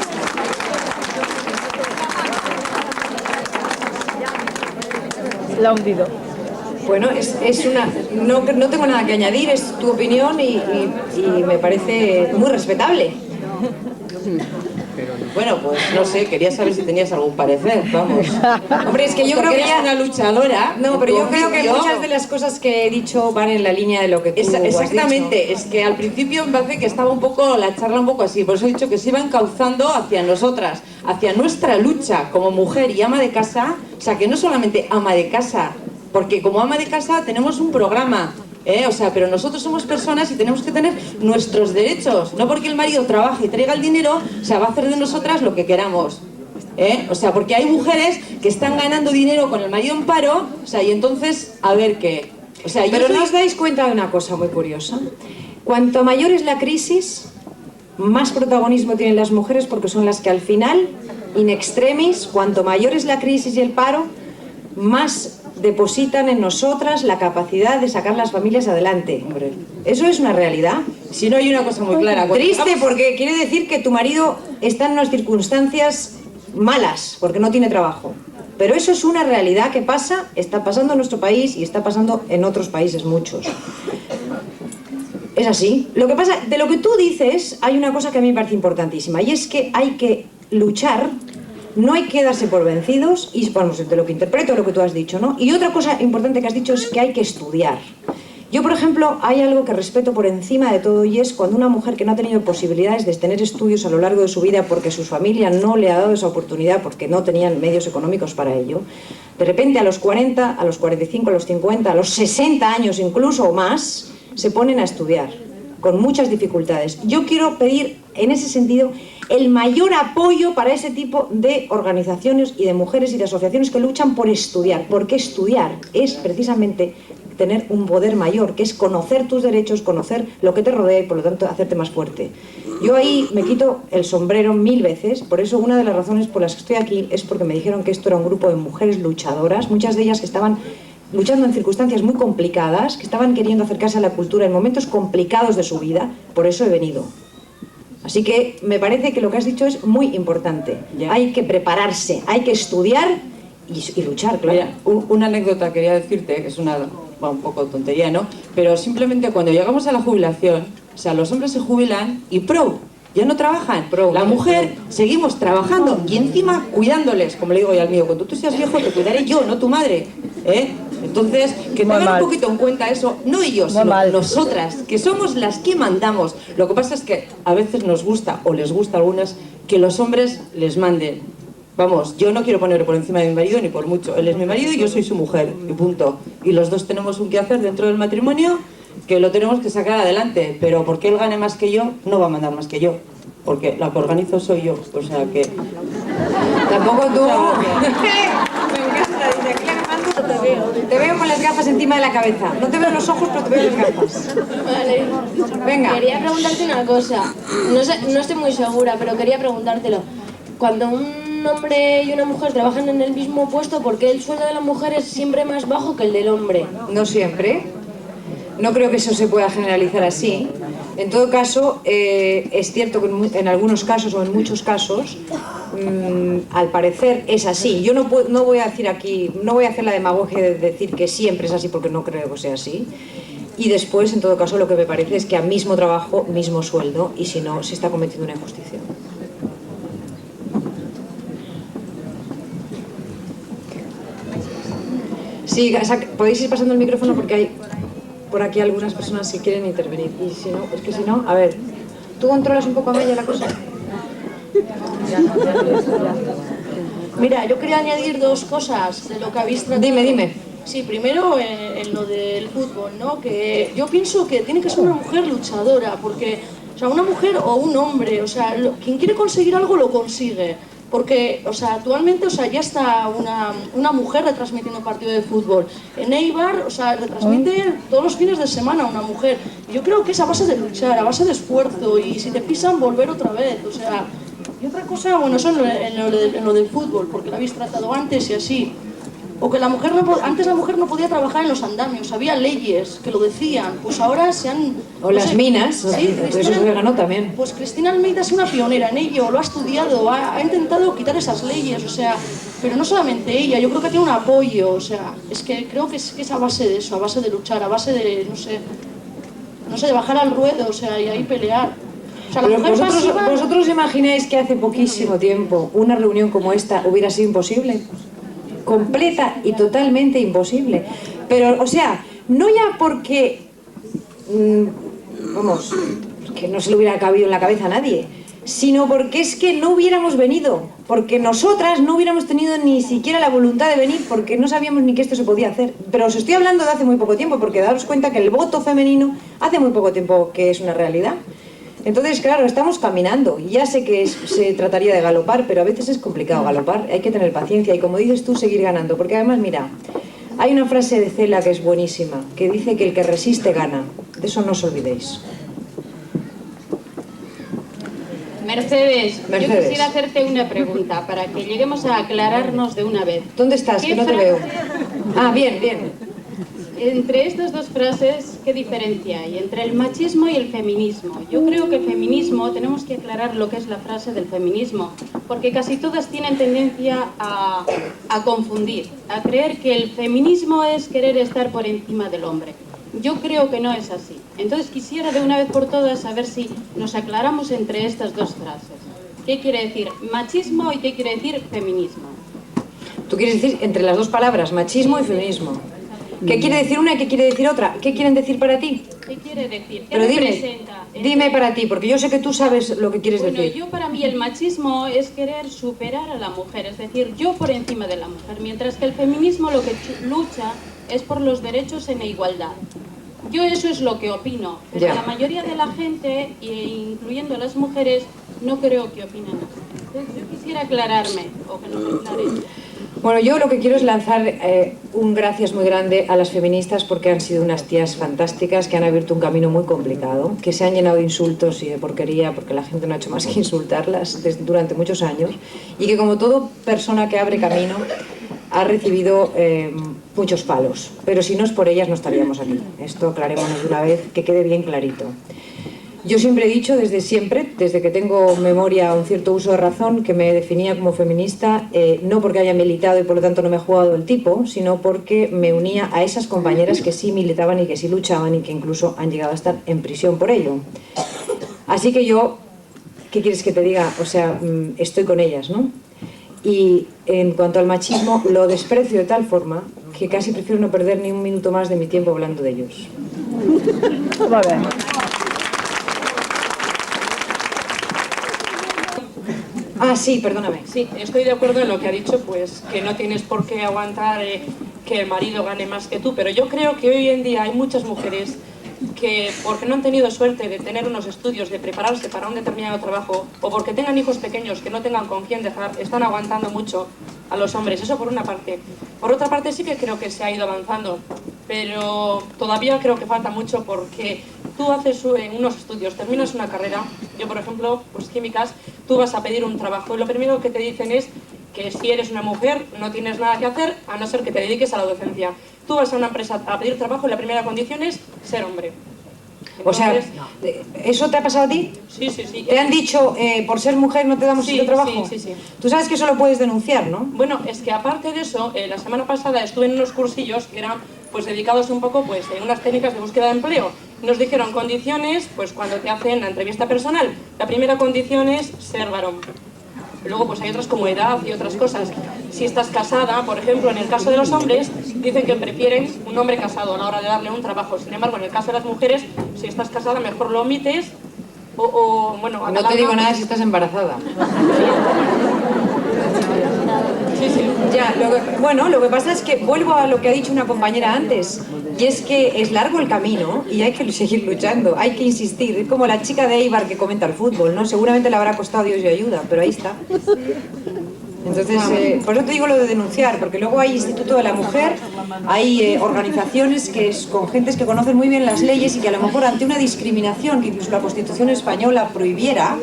La ha hundido. Bueno, es una... No tengo nada que añadir, es tu opinión y me parece muy respetable. Bueno, pues no sé, quería saber si tenías algún parecer, vamos. Hombre, es que yo creo que eres una luchadora. No, pero yo creo que muchas de las cosas que he dicho van en la línea de lo que tú exactamente, has dicho. Es que al principio me parece que estaba la charla un poco así, por eso he dicho que se iba encauzando hacia nosotras, hacia nuestra lucha como mujer y ama de casa, o sea, que no solamente ama de casa, porque como ama de casa tenemos un programa, o sea, pero nosotros somos personas y tenemos que tener nuestros derechos, no porque el marido trabaje y traiga el dinero, o sea, va a hacer de nosotras lo que queramos, o sea, porque hay mujeres que están ganando dinero con el marido en paro, o sea, y entonces, a ver qué, o sea, pero ¿no os dais cuenta de una cosa muy curiosa? Cuanto mayor es la crisis, más protagonismo tienen las mujeres, porque son las que al final, in extremis, cuanto mayor es la crisis y el paro, más depositan en nosotras la capacidad de sacar las familias adelante. Hombre, eso es una realidad. Si no, hay una cosa muy clara. Triste, porque quiere decir que tu marido está en unas circunstancias malas, porque no tiene trabajo. Pero eso es una realidad que pasa, está pasando en nuestro país y está pasando en otros países muchos. Es así. Lo que pasa, de lo que tú dices, hay una cosa que a mí me parece importantísima, y es que hay que luchar No hay que darse por vencidos, y vamos, de lo que interpreto, lo que tú has dicho, ¿no? Y otra cosa importante que has dicho es que hay que estudiar. Yo, por ejemplo, hay algo que respeto por encima de todo y es cuando una mujer que no ha tenido posibilidades de tener estudios a lo largo de su vida porque su familia no le ha dado esa oportunidad, porque no tenían medios económicos para ello, de repente a los 40, a los 45, a los 50, a los 60 años incluso o más, se ponen a estudiar con muchas dificultades. Yo quiero pedir en ese sentido el mayor apoyo para ese tipo de organizaciones y de mujeres y de asociaciones que luchan por estudiar, porque estudiar es precisamente tener un poder mayor, que es conocer tus derechos, conocer lo que te rodea y por lo tanto hacerte más fuerte. Yo ahí me quito el sombrero 1000 veces, por eso una de las razones por las que estoy aquí es porque me dijeron que esto era un grupo de mujeres luchadoras, muchas de ellas que estaban luchando en circunstancias muy complicadas, que estaban queriendo acercarse a la cultura en momentos complicados de su vida, por eso he venido. Así que me parece que lo que has dicho es muy importante. Hay que prepararse, hay que estudiar y luchar, claro. Mira, una anécdota quería decirte, que es un poco tontería, ¿no? Pero simplemente cuando llegamos a la jubilación, o sea, los hombres se jubilan y ya no trabajan. La mujer seguimos trabajando y encima cuidándoles, como le digo yo al mío, cuando tú seas viejo te cuidaré yo, no tu madre, ¿eh? Entonces, que tengan un poquito en cuenta eso, no ellos, sino nosotras, que somos las que mandamos. Lo que pasa es que a veces nos gusta, o les gusta a algunas, que los hombres les manden. Vamos, yo no quiero ponerle por encima de mi marido ni por mucho. Él es mi marido y yo soy su mujer, y punto. Y los dos tenemos un quehacer dentro del matrimonio que lo tenemos que sacar adelante. Pero porque él gane más que yo, no va a mandar más que yo. Porque la que organizo soy yo. O sea que... Tampoco tú... Te veo con las gafas encima de la cabeza. No te veo los ojos, pero te veo las gafas. Vale. Venga. Quería preguntarte una cosa. No estoy muy segura, pero quería preguntártelo. Cuando un hombre y una mujer trabajan en el mismo puesto, ¿por qué el sueldo de la mujer es siempre más bajo que el del hombre? No siempre. No creo que eso se pueda generalizar así. En todo caso, es cierto que en algunos casos o en muchos casos, al parecer es así. Yo no voy a decir aquí, no voy a hacer la demagogia de decir que siempre es así porque no creo que sea así. Y después, en todo caso, lo que me parece es que a mismo trabajo, mismo sueldo, y si no, se está cometiendo una injusticia. Sí, podéis ir pasando el micrófono porque hay por aquí algunas personas que quieren intervenir. Y si no, es que si no, a ver, ¿tú controlas un poco a Mella la cosa? Mira, yo quería añadir dos cosas de lo que habéis tratado. Dime. Sí, primero en lo del fútbol, ¿no? Que yo pienso que tiene que ser una mujer luchadora, porque, o sea, una mujer o un hombre, o sea, quien quiere conseguir algo lo consigue. Porque, o sea, actualmente, o sea, ya está una mujer retransmitiendo partido de fútbol. En Eibar, o sea, retransmite todos los fines de semana una mujer. Yo creo que es a base de luchar, a base de esfuerzo, y si te pisan, volver otra vez, o sea... Y otra cosa, bueno, eso en lo del fútbol, porque lo habéis tratado antes y así. O que antes la mujer no podía trabajar en los andamios, había leyes que lo decían, pues ahora se han... O las minas, sí, eso se ganó también. Pues Cristina Almeida es una pionera en ello, lo ha estudiado, ha intentado quitar esas leyes, o sea, pero no solamente ella, yo creo que tiene un apoyo, o sea, es que creo que es a base de eso, a base de luchar, a base de, no sé, de bajar al ruedo, o sea, y ahí pelear. O sea, la mujer ¿Vosotros imagináis que hace poquísimo tiempo una reunión como esta hubiera sido imposible? Completa y totalmente imposible. Pero, o sea, no ya porque, vamos, que no se le hubiera cabido en la cabeza a nadie, sino porque es que no hubiéramos venido, porque nosotras no hubiéramos tenido ni siquiera la voluntad de venir, porque no sabíamos ni que esto se podía hacer. Pero os estoy hablando de hace muy poco tiempo, porque daros cuenta que el voto femenino hace muy poco tiempo que es una realidad. Entonces, claro, estamos caminando. Ya sé que se trataría de galopar, pero a veces es complicado galopar. Hay que tener paciencia y, como dices tú, seguir ganando. Porque además, mira, hay una frase de Cela que es buenísima, que dice que el que resiste gana. De eso no os olvidéis. Mercedes, yo quisiera hacerte una pregunta para que lleguemos a aclararnos de una vez. ¿Dónde estás? Que no te veo. Ah, bien. Entre estas dos frases, ¿qué diferencia hay entre el machismo y el feminismo? Yo creo que el feminismo, tenemos que aclarar lo que es la frase del feminismo, porque casi todas tienen tendencia a confundir, a creer que el feminismo es querer estar por encima del hombre. Yo creo que no es así. Entonces quisiera de una vez por todas saber si nos aclaramos entre estas dos frases. ¿Qué quiere decir machismo y qué quiere decir feminismo? Tú quieres decir entre las dos palabras, machismo y feminismo. ¿Qué quiere decir una y qué quiere decir otra? ¿Qué quieren decir para ti? ¿Qué quiere decir? ¿Qué Pero representa? dime para ti, porque yo sé que tú sabes lo que quieres decir. Yo para mí el machismo es querer superar a la mujer, es decir, yo por encima de la mujer, mientras que el feminismo lo que lucha es por los derechos en igualdad. Yo eso es lo que opino, pero la mayoría de la gente, incluyendo a las mujeres, no creo que opinen así. Entonces yo quisiera aclararme, o que nos aclaren. Bueno, yo lo que quiero es lanzar un gracias muy grande a las feministas porque han sido unas tías fantásticas que han abierto un camino muy complicado, que se han llenado de insultos y de porquería porque la gente no ha hecho más que insultarlas durante muchos años y que como toda persona que abre camino ha recibido muchos palos, pero si no es por ellas no estaríamos aquí. Esto aclarémonos de una vez, que quede bien clarito. Yo siempre he dicho, desde siempre, desde que tengo memoria, un cierto uso de razón, que me definía como feminista, no porque haya militado y por lo tanto no me he jugado el tipo, sino porque me unía a esas compañeras que sí militaban y que sí luchaban y que incluso han llegado a estar en prisión por ello. Así que yo, ¿qué quieres que te diga? O sea, estoy con ellas, ¿no? Y en cuanto al machismo, lo desprecio de tal forma que casi prefiero no perder ni un minuto más de mi tiempo hablando de ellos. Ah, sí, perdóname. Sí, estoy de acuerdo en lo que ha dicho, pues que no tienes por qué aguantar que el marido gane más que tú, pero yo creo que hoy en día hay muchas mujeres que porque no han tenido suerte de tener unos estudios, de prepararse para un determinado trabajo, o porque tengan hijos pequeños que no tengan con quién dejar, están aguantando mucho a los hombres. Eso por una parte. Por otra parte sí que creo que se ha ido avanzando, pero todavía creo que falta mucho porque tú haces unos estudios, terminas una carrera, yo por ejemplo, pues químicas, tú vas a pedir un trabajo y lo primero que te dicen es que si eres una mujer no tienes nada que hacer a no ser que te dediques a la docencia. Tú vas a una empresa a pedir trabajo y la primera condición es ser hombre. Entonces, o sea, ¿eso te ha pasado a ti? Sí, sí, sí. ¿Te han dicho, por ser mujer no te damos este trabajo? Sí, sí, sí. Tú sabes que eso lo puedes denunciar, ¿no? Bueno, es que aparte de eso, la semana pasada estuve en unos cursillos que eran pues dedicados un poco pues en unas técnicas de búsqueda de empleo. Nos dijeron condiciones, pues cuando te hacen la entrevista personal, la primera condición es ser varón. Luego pues hay otras como edad y otras cosas. Si estás casada, por ejemplo, en el caso de los hombres, dicen que prefieren un hombre casado a la hora de darle un trabajo. Sin embargo, en el caso de las mujeres, si estás casada, mejor lo omites bueno... No te digo nada si estás embarazada. Sí, sí. Ya, bueno, lo que pasa es que vuelvo a lo que ha dicho una compañera antes, y es que es largo el camino y hay que seguir luchando, hay que insistir. Es como la chica de Eibar que comenta el fútbol, ¿no? Seguramente le habrá costado Dios y ayuda, pero ahí está. Entonces, por eso te digo lo de denunciar, porque luego hay Instituto de la Mujer, hay organizaciones con gentes que conocen muy bien las leyes y que a lo mejor ante una discriminación que incluso la Constitución española prohibiera,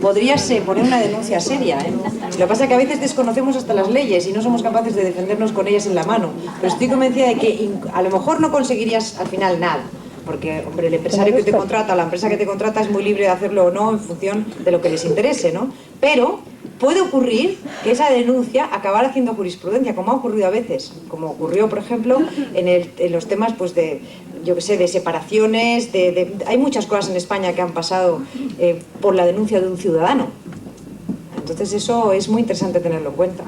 podrías poner una denuncia seria, ¿eh? Lo que pasa es que a veces desconocemos hasta las leyes y no somos capaces de defendernos con ellas en la mano, pero estoy convencida de que a lo mejor no conseguirías al final nada. Porque, hombre, el empresario que te contrata, la empresa que te contrata es muy libre de hacerlo o no en función de lo que les interese, ¿no? Pero puede ocurrir que esa denuncia acabara haciendo jurisprudencia, como ha ocurrido a veces, como ocurrió, por ejemplo, en los temas, pues, de, yo qué sé, de separaciones, hay muchas cosas en España que han pasado por la denuncia de un ciudadano. Entonces eso es muy interesante tenerlo en cuenta.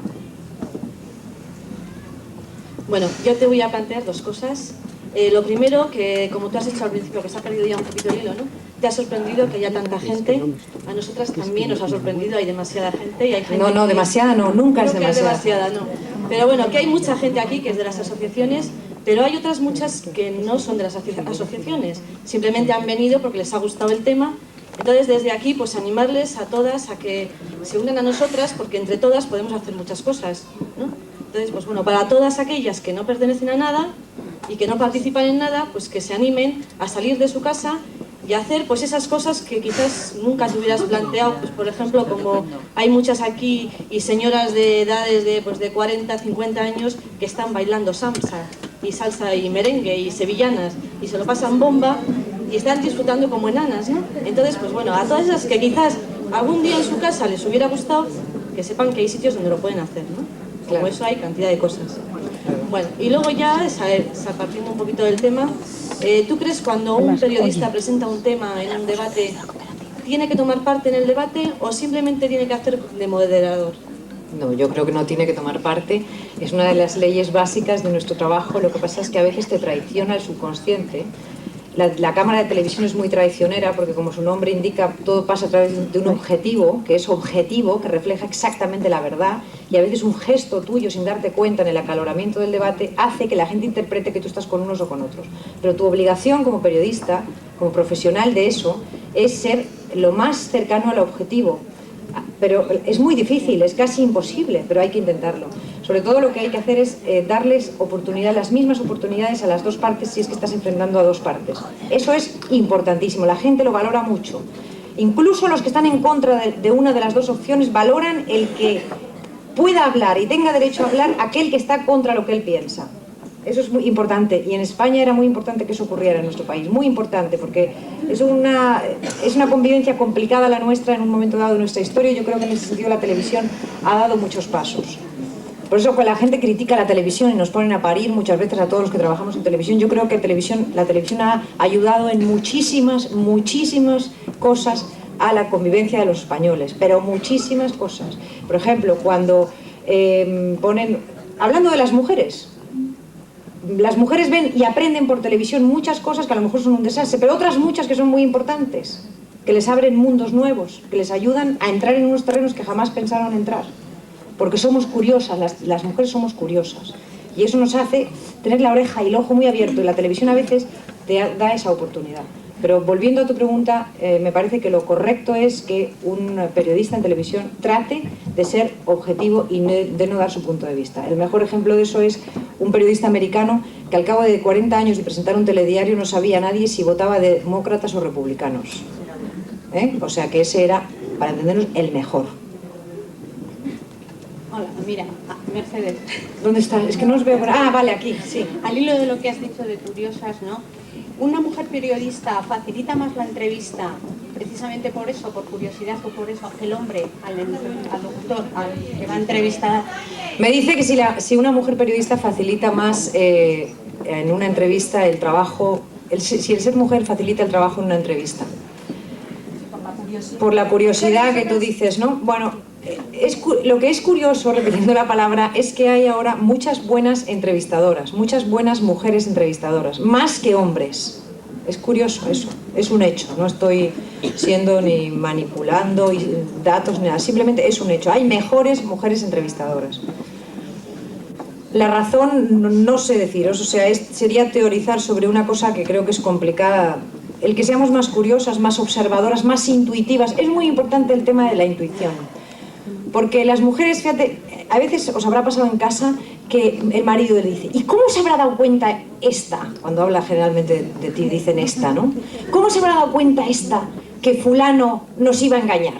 Bueno, yo te voy a plantear dos cosas. Lo primero, que como tú has dicho al principio, que se ha perdido ya un poquito el hilo, ¿no? Te ha sorprendido que haya tanta gente. A nosotras también nos ha sorprendido, hay demasiada gente y hay gente... No, demasiada no, nunca es demasiada. No. Pero bueno, que hay mucha gente aquí que es de las asociaciones, pero hay otras muchas que no son de las asociaciones. Simplemente han venido porque les ha gustado el tema. Entonces, desde aquí, pues animarles a todas a que se unan a nosotras, porque entre todas podemos hacer muchas cosas, ¿no? Entonces, pues bueno, para todas aquellas que no pertenecen a nada y que no participan en nada, pues que se animen a salir de su casa y hacer pues esas cosas que quizás nunca te hubieras planteado, pues por ejemplo, como hay muchas aquí y señoras de edades de 40, 50 años que están bailando salsa y merengue y sevillanas y se lo pasan bomba y están disfrutando como enanas, ¿no? Entonces, pues bueno, a todas esas que quizás algún día en su casa les hubiera gustado, que sepan que hay sitios donde lo pueden hacer, ¿no? Como eso hay cantidad de cosas. Bueno, y luego ya, partiendo un poquito del tema, ¿tú crees cuando un periodista presenta un tema en un debate, tiene que tomar parte en el debate o simplemente tiene que hacer de moderador? No, yo creo que no tiene que tomar parte. Es una de las leyes básicas de nuestro trabajo. Lo que pasa es que a veces te traiciona el subconsciente. La cámara de televisión es muy traicionera porque, como su nombre indica, todo pasa a través de un objetivo, que es objetivo, que refleja exactamente la verdad, y a veces un gesto tuyo, sin darte cuenta, en el acaloramiento del debate, hace que la gente interprete que tú estás con unos o con otros. Pero tu obligación como periodista, como profesional de eso, es ser lo más cercano al objetivo. Pero es muy difícil, es casi imposible, pero hay que intentarlo. Sobre todo lo que hay que hacer es darles oportunidad, las mismas oportunidades a las dos partes si es que estás enfrentando a dos partes. Eso es importantísimo, la gente lo valora mucho. Incluso los que están en contra de una de las dos opciones valoran el que pueda hablar y tenga derecho a hablar aquel que está contra lo que él piensa. Eso es muy importante, y en España era muy importante que eso ocurriera en nuestro país, muy importante, porque es una convivencia complicada la nuestra en un momento dado de nuestra historia, y yo creo que en ese sentido la televisión ha dado muchos pasos. Por eso cuando la gente critica la televisión y nos ponen a parir muchas veces a todos los que trabajamos en televisión, yo creo que la televisión ha ayudado en muchísimas cosas a la convivencia de los españoles, pero muchísimas cosas. Por ejemplo, cuando hablando de las mujeres ven y aprenden por televisión muchas cosas que a lo mejor son un desastre, pero otras muchas que son muy importantes, que les abren mundos nuevos, que les ayudan a entrar en unos terrenos que jamás pensaron entrar. Porque somos curiosas, las mujeres somos curiosas. Y eso nos hace tener la oreja y el ojo muy abierto, y la televisión a veces te da esa oportunidad. Pero volviendo a tu pregunta, me parece que lo correcto es que un periodista en televisión trate de ser objetivo y de no dar su punto de vista. El mejor ejemplo de eso es un periodista americano que al cabo de 40 años de presentar un telediario no sabía nadie si votaba demócratas o republicanos. O sea que ese era, para entendernos, el mejor. Hola, mira, Mercedes. ¿Dónde está? Es que no os veo. Ah, vale, aquí, sí. Al hilo de lo que has dicho de curiosas, ¿no? Una mujer periodista facilita más la entrevista precisamente por eso, por curiosidad o por eso, que el hombre al locutor, al que va a entrevistar. Me dice que si una mujer periodista facilita más en una entrevista el trabajo, si el ser mujer facilita el trabajo en una entrevista. Por la curiosidad que tú dices, ¿no? Bueno, lo que es curioso, repitiendo la palabra, es que hay ahora muchas buenas entrevistadoras, muchas buenas mujeres entrevistadoras, más que hombres. Es curioso eso, es un hecho, no estoy siendo ni manipulando datos ni nada, simplemente es un hecho. Hay mejores mujeres entrevistadoras. La razón no sé deciros, o sea, sería teorizar sobre una cosa que creo que es complicada. El que seamos más curiosas, más observadoras, más intuitivas. Es muy importante el tema de la intuición. Porque las mujeres, fíjate, a veces os habrá pasado en casa que el marido le dice: ¿y cómo se habrá dado cuenta esta? Cuando habla generalmente de ti dicen esta, ¿no? ¿Cómo se habrá dado cuenta esta que fulano nos iba a engañar?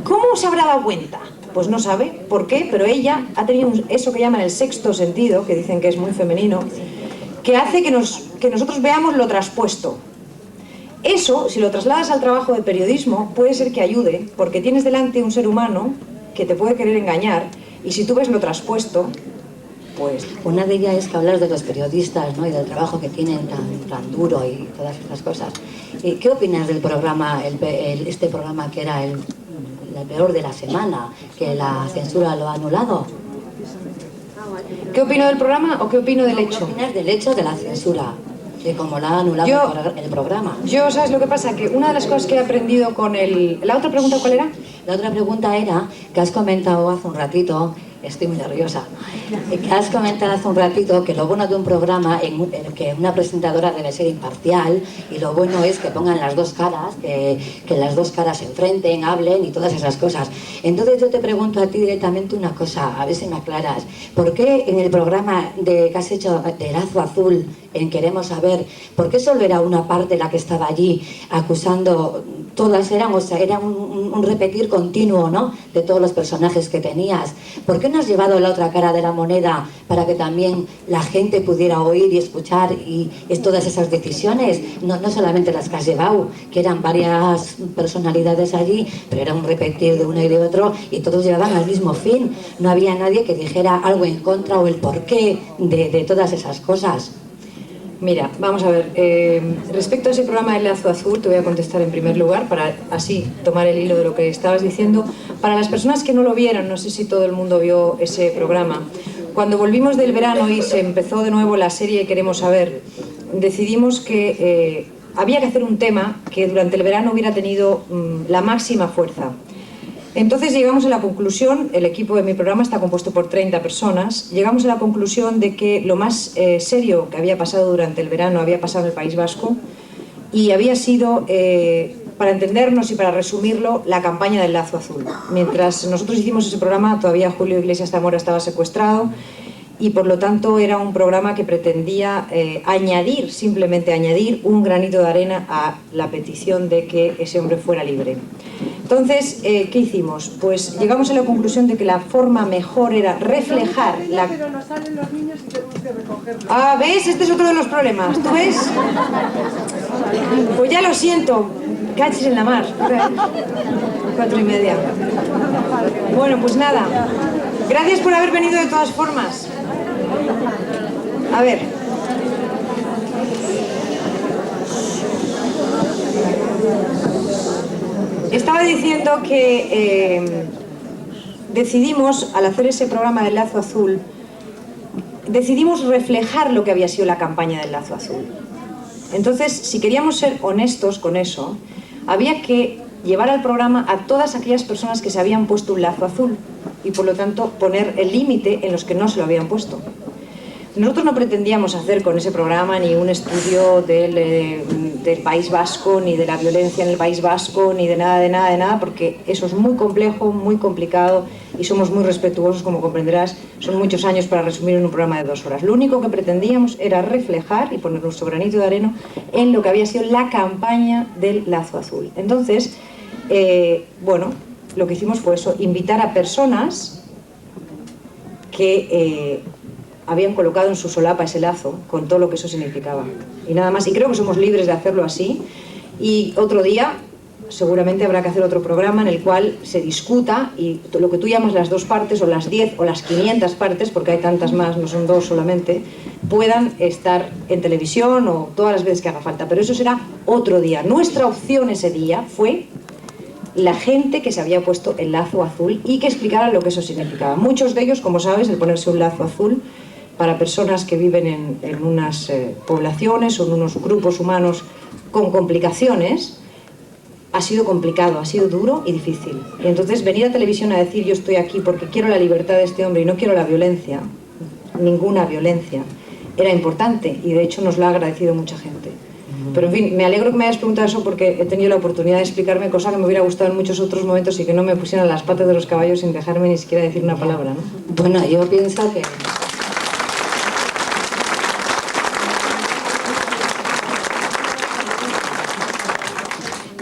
¿Cómo se habrá dado cuenta? Pues no sabe por qué, pero ella ha tenido eso que llaman el sexto sentido, que dicen que es muy femenino, que hace que nosotros veamos lo traspuesto. Eso, si lo trasladas al trabajo de periodismo, puede ser que ayude, porque tienes delante un ser humano que te puede querer engañar, y si tú ves lo traspuesto, pues... Una de ellas es que hablas de los periodistas, ¿no? Y del trabajo que tienen tan duro y todas esas cosas. ¿Qué opinas del programa, este programa que era el peor de la semana, que la censura lo ha anulado? ¿Qué opino del programa o qué opino del hecho? ¿Qué opinas del hecho de la censura? De cómo la ha anulado el programa. Yo, ¿sabes lo que pasa? Que una de las cosas que he aprendido con ¿La otra pregunta cuál era? La otra pregunta era que has comentado hace un ratito, estoy muy nerviosa, que has comentado hace un ratito que lo bueno de un programa es que una presentadora debe ser imparcial, y lo bueno es que pongan las dos caras, que las dos caras se enfrenten, hablen y todas esas cosas. Entonces yo te pregunto a ti directamente una cosa, a ver si me aclaras. ¿Por qué en el programa que has hecho de Lazo Azul, en Queremos Saber, por qué solo era una parte la que estaba allí acusando? Todas eran, o sea, era un repetir continuo, ¿no?, de todos los personajes que tenías. ¿Por qué no has llevado la otra cara de la moneda para que también la gente pudiera oír y escuchar y todas esas decisiones? No solamente las que has llevado, que eran varias personalidades allí, pero era un repetir de uno y de otro, y todos llevaban al mismo fin. No había nadie que dijera algo en contra o el porqué de todas esas cosas. Mira, vamos a ver, respecto a ese programa de Lazo Azul, te voy a contestar en primer lugar para así tomar el hilo de lo que estabas diciendo. Para las personas que no lo vieron, no sé si todo el mundo vio ese programa, cuando volvimos del verano y se empezó de nuevo la serie Queremos Saber, decidimos que había que hacer un tema que durante el verano hubiera tenido la máxima fuerza. Entonces llegamos a la conclusión, el equipo de mi programa está compuesto por 30 personas, llegamos a la conclusión de que lo más serio que había pasado durante el verano había pasado en el País Vasco y había sido, para entendernos y para resumirlo, la campaña del Lazo Azul. Mientras nosotros hicimos ese programa, todavía Julio Iglesias Zamora estaba secuestrado y por lo tanto era un programa que pretendía simplemente añadir un granito de arena a la petición de que ese hombre fuera libre. Entonces, ¿qué hicimos? Pues llegamos a la conclusión de que la forma mejor era reflejar la... Pero nos salen los niños y tenemos que recogerlos. Ah, ¿ves? Este es otro de los problemas. ¿Tú ves? Pues ya lo siento. Cachis en la mar. 4:30. Bueno, pues nada. Gracias por haber venido de todas formas. A ver. Estaba diciendo que decidimos, al hacer ese programa del Lazo Azul, decidimos reflejar lo que había sido la campaña del Lazo Azul. Entonces, si queríamos ser honestos con eso, había que llevar al programa a todas aquellas personas que se habían puesto un lazo azul y, por lo tanto, poner el límite en los que no se lo habían puesto. Nosotros no pretendíamos hacer con ese programa ni un estudio del País Vasco, ni de la violencia en el País Vasco, ni de nada, porque eso es muy complejo, muy complicado y somos muy respetuosos, como comprenderás. Son muchos años para resumir en un programa de 2 horas. Lo único que pretendíamos era reflejar y poner nuestro granito de arena en lo que había sido la campaña del Lazo Azul. Entonces, bueno, lo que hicimos fue eso, invitar a personas que habían colocado en su solapa ese lazo con todo lo que eso significaba y nada más, y creo que somos libres de hacerlo así. Y otro día seguramente habrá que hacer otro programa en el cual se discuta y lo que tú llamas las 2 partes o las 10 o las 500 partes, porque hay tantas más, no son 2 solamente, puedan estar en televisión o todas las veces que haga falta, pero eso será otro día. Nuestra opción ese día fue la gente que se había puesto el lazo azul y que explicara lo que eso significaba. Muchos de ellos, como sabes, el ponerse un lazo azul para personas que viven en unas poblaciones o en unos grupos humanos con complicaciones, ha sido complicado, ha sido duro y difícil. Y entonces venir a televisión a decir yo estoy aquí porque quiero la libertad de este hombre y no quiero la violencia, ninguna violencia, era importante y de hecho nos lo ha agradecido mucha gente. Pero en fin, me alegro que me hayas preguntado eso porque he tenido la oportunidad de explicarme, cosa que me hubiera gustado en muchos otros momentos y que no me pusieran las patas de los caballos sin dejarme ni siquiera decir una palabra, ¿no? Bueno, yo pienso que...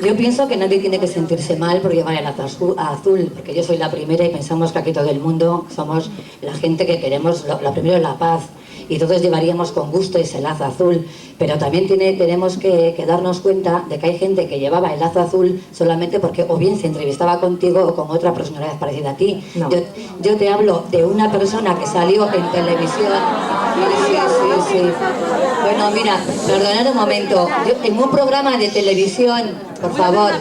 Yo pienso que nadie tiene que sentirse mal por llevar el lazo azul, porque yo soy la primera y pensamos que aquí todo el mundo somos la gente que queremos, lo primero es la paz, y todos llevaríamos con gusto ese lazo azul, pero también tenemos que darnos cuenta de que hay gente que llevaba el lazo azul solamente porque o bien se entrevistaba contigo o con otra personalidad parecida a ti. No. Yo te hablo de una persona que salió en televisión. Sí. Bueno, mira, perdonad un momento, en un programa de televisión, por favor.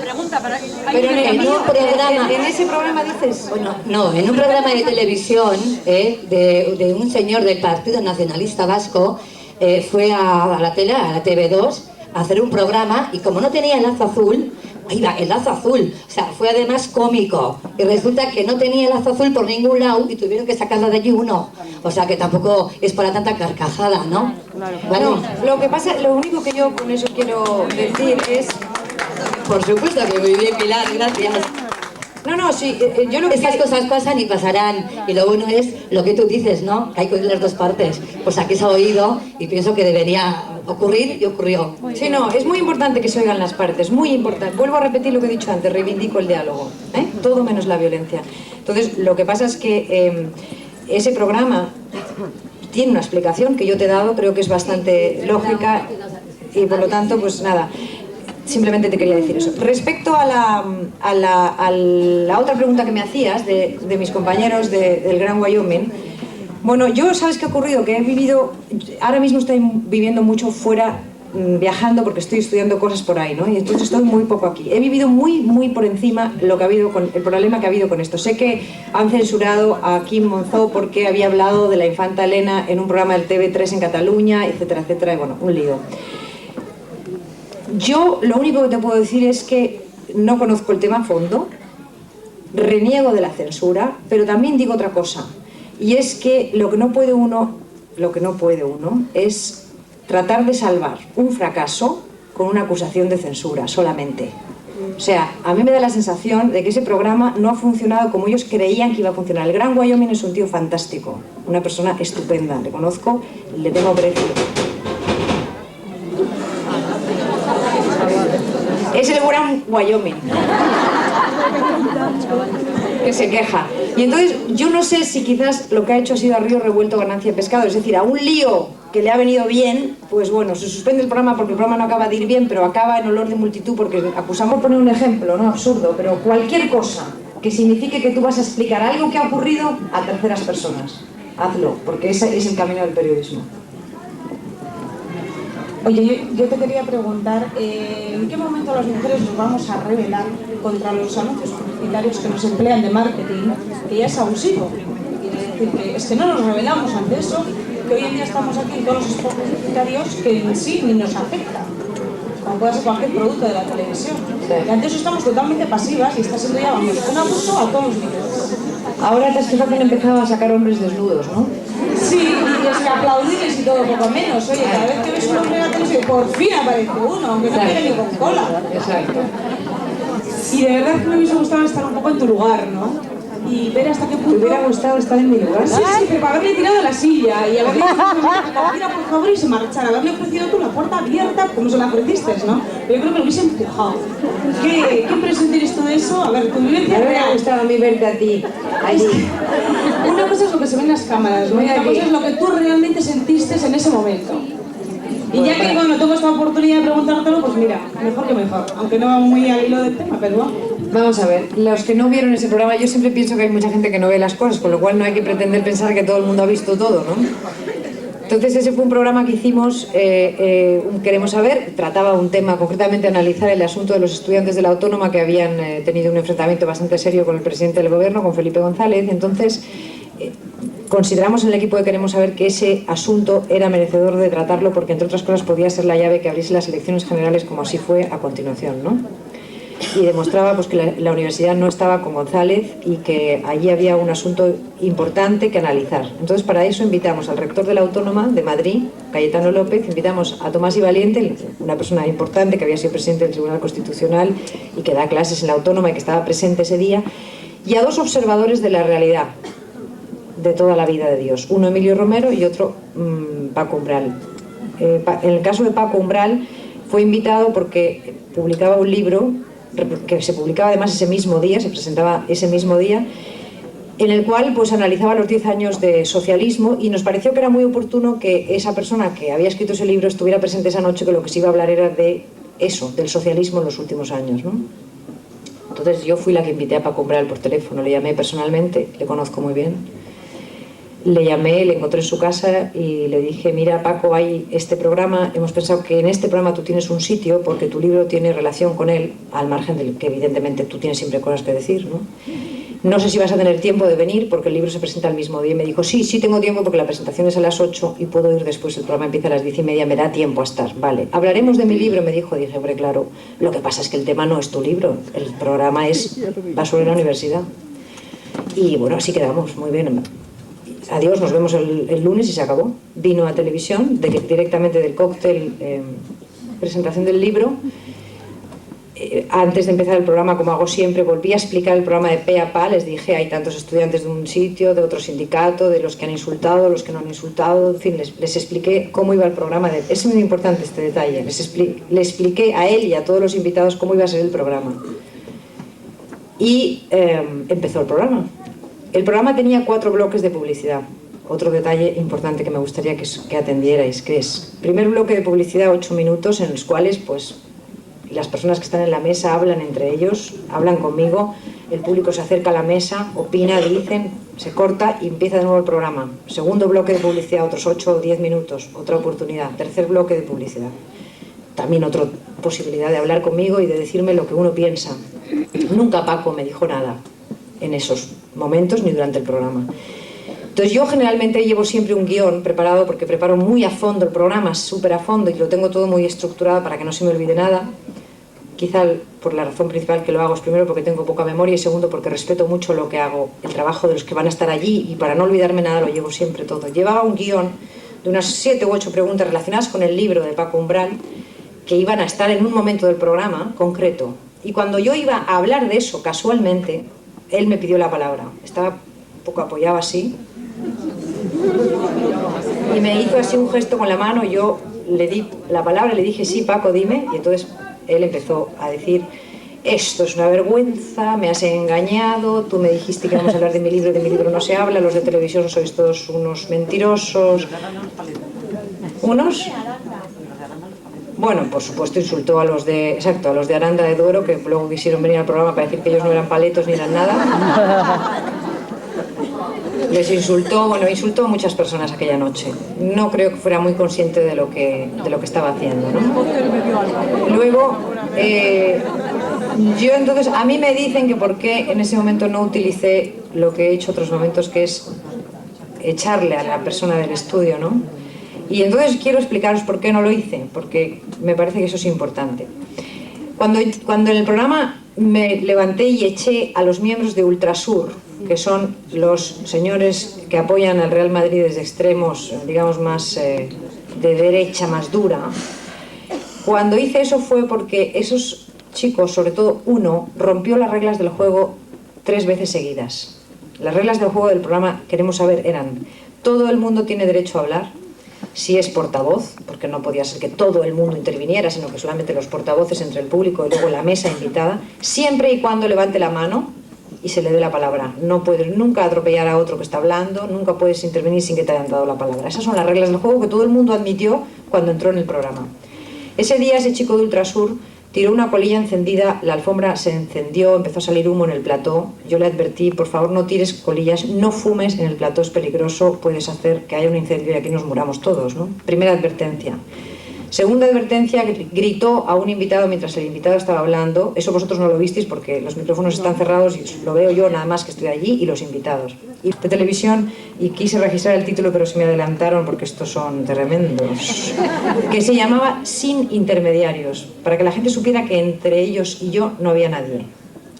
Pero en un programa... ¿En ese programa dices? Bueno, no, en un programa de televisión de un señor del Partido Nacionalista Vasco, fue a la tele, a la TV2, a hacer un programa y como no tenía el lazo azul, el lazo azul, o sea, fue además cómico y resulta que no tenía el lazo azul por ningún lado y tuvieron que sacarlo de allí uno, o sea que tampoco es para tanta carcajada, ¿no? Bueno, lo que pasa, lo único que yo con eso quiero decir es... Por supuesto que muy bien, Pilar, gracias. No, sí, yo lo que... Estas cosas pasan y pasarán, y lo bueno es lo que tú dices, ¿no? Que hay que oír las 2 partes. Pues aquí se ha oído y pienso que debería ocurrir y ocurrió. Sí, no, es muy importante que se oigan las partes, muy importante. Vuelvo a repetir lo que he dicho antes, reivindico el diálogo, todo menos la violencia. Entonces, lo que pasa es que ese programa tiene una explicación que yo te he dado, creo que es bastante lógica y por lo tanto, pues nada... Simplemente te quería decir eso. Respecto a la otra pregunta que me hacías de mis compañeros del Gran Wyoming, Bueno, yo, ¿sabes qué ha ocurrido? Que he vivido, ahora mismo estoy viviendo mucho fuera, viajando porque estoy estudiando cosas por ahí, ¿no? Y entonces estoy muy poco aquí. He vivido muy por encima lo que ha habido el problema que ha habido con esto. Sé que han censurado a Quim Monzó porque había hablado de la infanta Elena en un programa del TV3 en Cataluña, etcétera, etcétera, y bueno, un lío. Yo lo único que te puedo decir es que no conozco el tema a fondo, reniego de la censura, pero también digo otra cosa, y es que lo que no puede uno es tratar de salvar un fracaso con una acusación de censura solamente. O sea, a mí me da la sensación de que ese programa no ha funcionado como ellos creían que iba a funcionar. El Gran Wyoming es un tío fantástico, una persona estupenda, le conozco, le tengo precio. Es el Gran Wyoming que se queja. Y entonces yo no sé si quizás lo que ha hecho ha sido a río revuelto ganancia de pescado, es decir, a un lío que le ha venido bien, pues bueno, se suspende el programa porque el programa no acaba de ir bien, pero acaba en olor de multitud porque acusamos, por poner un ejemplo, no absurdo, pero cualquier cosa que signifique que tú vas a explicar algo que ha ocurrido a terceras personas, hazlo, porque ese es el camino del periodismo. Oye, yo te quería preguntar, ¿en qué momento las mujeres nos vamos a rebelar contra los anuncios publicitarios que nos emplean de marketing, que ya es abusivo? Quiere decir que es que no nos rebelamos ante eso, que hoy en día estamos aquí en todos los spots publicitarios que en sí ni nos afecta, como puede ser cualquier producto de la televisión. Y ante eso estamos totalmente pasivas y está siendo ya, vamos, un abuso a todos los niveles. Ahora te has fijado que han empezado a sacar hombres desnudos, ¿no? Sí, y es que aplaudirles y todo, poco menos. Oye, cada vez que ves un hombre en la televisión, por fin aparece uno, aunque no quiere ni con cola. Exacto. Y de verdad que me hubiese gustado estar un poco en tu lugar, ¿no? Y ver hasta qué punto... ¿Te hubiera gustado estar en mi lugar? Sí, pero para haberle tirado la silla y haberle dicho la tira por favor y se marchara, haberle ofrecido tú la puerta abierta como se la ofreciste, ¿no? Pero yo creo que lo hubiese empujado. ¿Qué impresión tienes tú de eso? A ver, tu vivencia real. Me ha gustado a mí verte a ti allí. Una cosa es lo que se ve en las cámaras, ¿no? Y otra cosa es lo que tú realmente sentiste en ese momento. Y ya que bueno, tengo esta oportunidad de preguntártelo, pues mira, mejor que mejor. Aunque no va muy al hilo del tema, pero bueno. Vamos a ver, los que no vieron ese programa, yo siempre pienso que hay mucha gente que no ve las cosas, con lo cual no hay que pretender pensar que todo el mundo ha visto todo, ¿no? Entonces ese fue un programa que hicimos, Queremos Saber, trataba un tema, concretamente analizar el asunto de los estudiantes de la Autónoma que habían tenido un enfrentamiento bastante serio con el presidente del gobierno, con Felipe González. Entonces consideramos en el equipo de Queremos Saber que ese asunto era merecedor de tratarlo porque entre otras cosas podía ser la llave que abriese las elecciones generales, como así fue a continuación, ¿no? Y demostraba pues, que la universidad no estaba con González y que allí había un asunto importante que analizar. Entonces para eso invitamos al rector de la Autónoma de Madrid, Cayetano López, invitamos a Tomás y Valiente, una persona importante que había sido presidente del Tribunal Constitucional y que da clases en la Autónoma y que estaba presente ese día, y a dos observadores de la realidad de toda la vida de Dios, uno Emilio Romero y otro Paco Umbral. En el caso de Paco Umbral fue invitado porque publicaba un libro que se publicaba además ese mismo día, se presentaba ese mismo día, en el cual pues analizaba los 10 años de socialismo, y nos pareció que era muy oportuno que esa persona que había escrito ese libro estuviera presente esa noche, que lo que se iba a hablar era de eso, del socialismo en los últimos años, ¿no? Entonces yo fui la que invité a Paco Umbral por teléfono, le llamé personalmente, le conozco muy bien, le llamé, le encontré en su casa y le dije: mira Paco, hay este programa, hemos pensado que en este programa tú tienes un sitio porque tu libro tiene relación con él, al margen del que evidentemente tú tienes siempre cosas que decir, ¿no? No sé si vas a tener tiempo de venir porque el libro se presenta el mismo día. Y me dijo: sí tengo tiempo porque la presentación es a las 8 y puedo ir después, el programa empieza a las 10:30, me da tiempo a estar. Vale, hablaremos de mi libro, me dijo. Dije: hombre, claro, lo que pasa es que el tema no es tu libro, el programa va sobre la universidad. Y bueno, así quedamos, muy bien. Adiós, nos vemos el lunes, y se acabó. Vino a televisión, directamente del cóctel, presentación del libro. Antes de empezar el programa, como hago siempre, volví a explicar el programa de pe a pa. Les dije: hay tantos estudiantes de un sitio, de otro sindicato, de los que han insultado, los que no han insultado, en fin, les expliqué cómo iba el programa. Es muy importante este detalle. Le expliqué a él y a todos los invitados cómo iba a ser el programa. Y empezó el programa. El programa tenía 4 bloques de publicidad. Otro detalle importante que me gustaría que atendierais, que es: primer bloque de publicidad, 8 minutos, en los cuales pues las personas que están en la mesa hablan entre ellos, hablan conmigo, el público se acerca a la mesa, opina, dicen, se corta y empieza de nuevo el programa. Segundo bloque de publicidad, otros 8 o 10 minutos, otra oportunidad. Tercer bloque de publicidad. También otra posibilidad de hablar conmigo y de decirme lo que uno piensa. Nunca Paco me dijo nada en esos momentos ni durante el programa. Entonces yo generalmente llevo siempre un guión preparado, porque preparo muy a fondo el programa, súper a fondo, y lo tengo todo muy estructurado para que no se me olvide nada. Quizá por la razón principal que lo hago es primero porque tengo poca memoria y segundo porque respeto mucho lo que hago, el trabajo de los que van a estar allí, y para no olvidarme nada lo llevo siempre todo. Llevaba un guión de unas 7 u 8 preguntas relacionadas con el libro de Paco Umbral que iban a estar en un momento del programa concreto, y cuando yo iba a hablar de eso casualmente, él me pidió la palabra. Estaba un poco apoyado así y me hizo así un gesto con la mano, y yo le di la palabra, le dije sí Paco, dime, y entonces él empezó a decir: esto es una vergüenza, me has engañado, tú me dijiste que vamos a hablar de mi libro no se habla, los de televisión sois todos unos mentirosos. ¿Unos? Bueno, por supuesto insultó a los de Aranda de Duero, que luego quisieron venir al programa para decir que ellos no eran paletos ni eran nada. Les insultó, bueno, insultó a muchas personas aquella noche. No creo que fuera muy consciente de lo que estaba haciendo, ¿no? Luego, yo entonces, a mí me dicen que por qué en ese momento no utilicé lo que he hecho otros momentos, que es echarle a la persona del estudio, ¿no? Y entonces quiero explicaros por qué no lo hice, porque me parece que eso es importante. Cuando en el programa me levanté y eché a los miembros de Ultrasur, que son los señores que apoyan al Real Madrid desde extremos, digamos, más de derecha, más dura, cuando hice eso fue porque esos chicos, sobre todo uno, rompió las reglas del juego 3 veces seguidas. Las reglas del juego del programa, queremos saber, eran: todo el mundo tiene derecho a hablar, si es portavoz, porque no podía ser que todo el mundo interviniera, sino que solamente los portavoces entre el público y luego la mesa invitada, siempre y cuando levante la mano y se le dé la palabra. No puedes nunca atropellar a otro que está hablando, nunca puedes intervenir sin que te hayan dado la palabra. Esas son las reglas del juego que todo el mundo admitió cuando entró en el programa. Ese día ese chico de Ultrasur tiró una colilla encendida, la alfombra se encendió, empezó a salir humo en el plató. Yo le advertí: por favor no tires colillas, no fumes en el plató, es peligroso, puedes hacer que haya un incendio y aquí nos muramos todos, ¿no? Primera advertencia. Segunda advertencia, gritó a un invitado mientras el invitado estaba hablando. Eso vosotros no lo visteis porque los micrófonos están cerrados y lo veo yo nada más, que estoy allí, y los invitados. Y de televisión, y quise registrar el título pero se me adelantaron porque estos son tremendos. Que se llamaba Sin intermediarios, para que la gente supiera que entre ellos y yo no había nadie.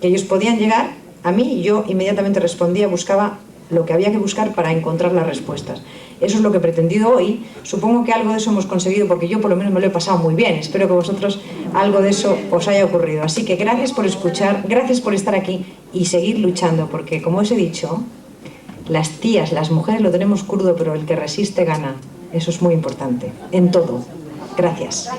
Que ellos podían llegar a mí y yo inmediatamente respondía, buscaba lo que había que buscar para encontrar las respuestas. Eso es lo que he pretendido hoy. Supongo que algo de eso hemos conseguido, porque yo por lo menos me lo he pasado muy bien. Espero que vosotros algo de eso os haya ocurrido. Así que gracias por escuchar, gracias por estar aquí y seguir luchando, porque como os he dicho, las tías, las mujeres lo tenemos crudo, pero el que resiste gana. Eso es muy importante, en todo. Gracias.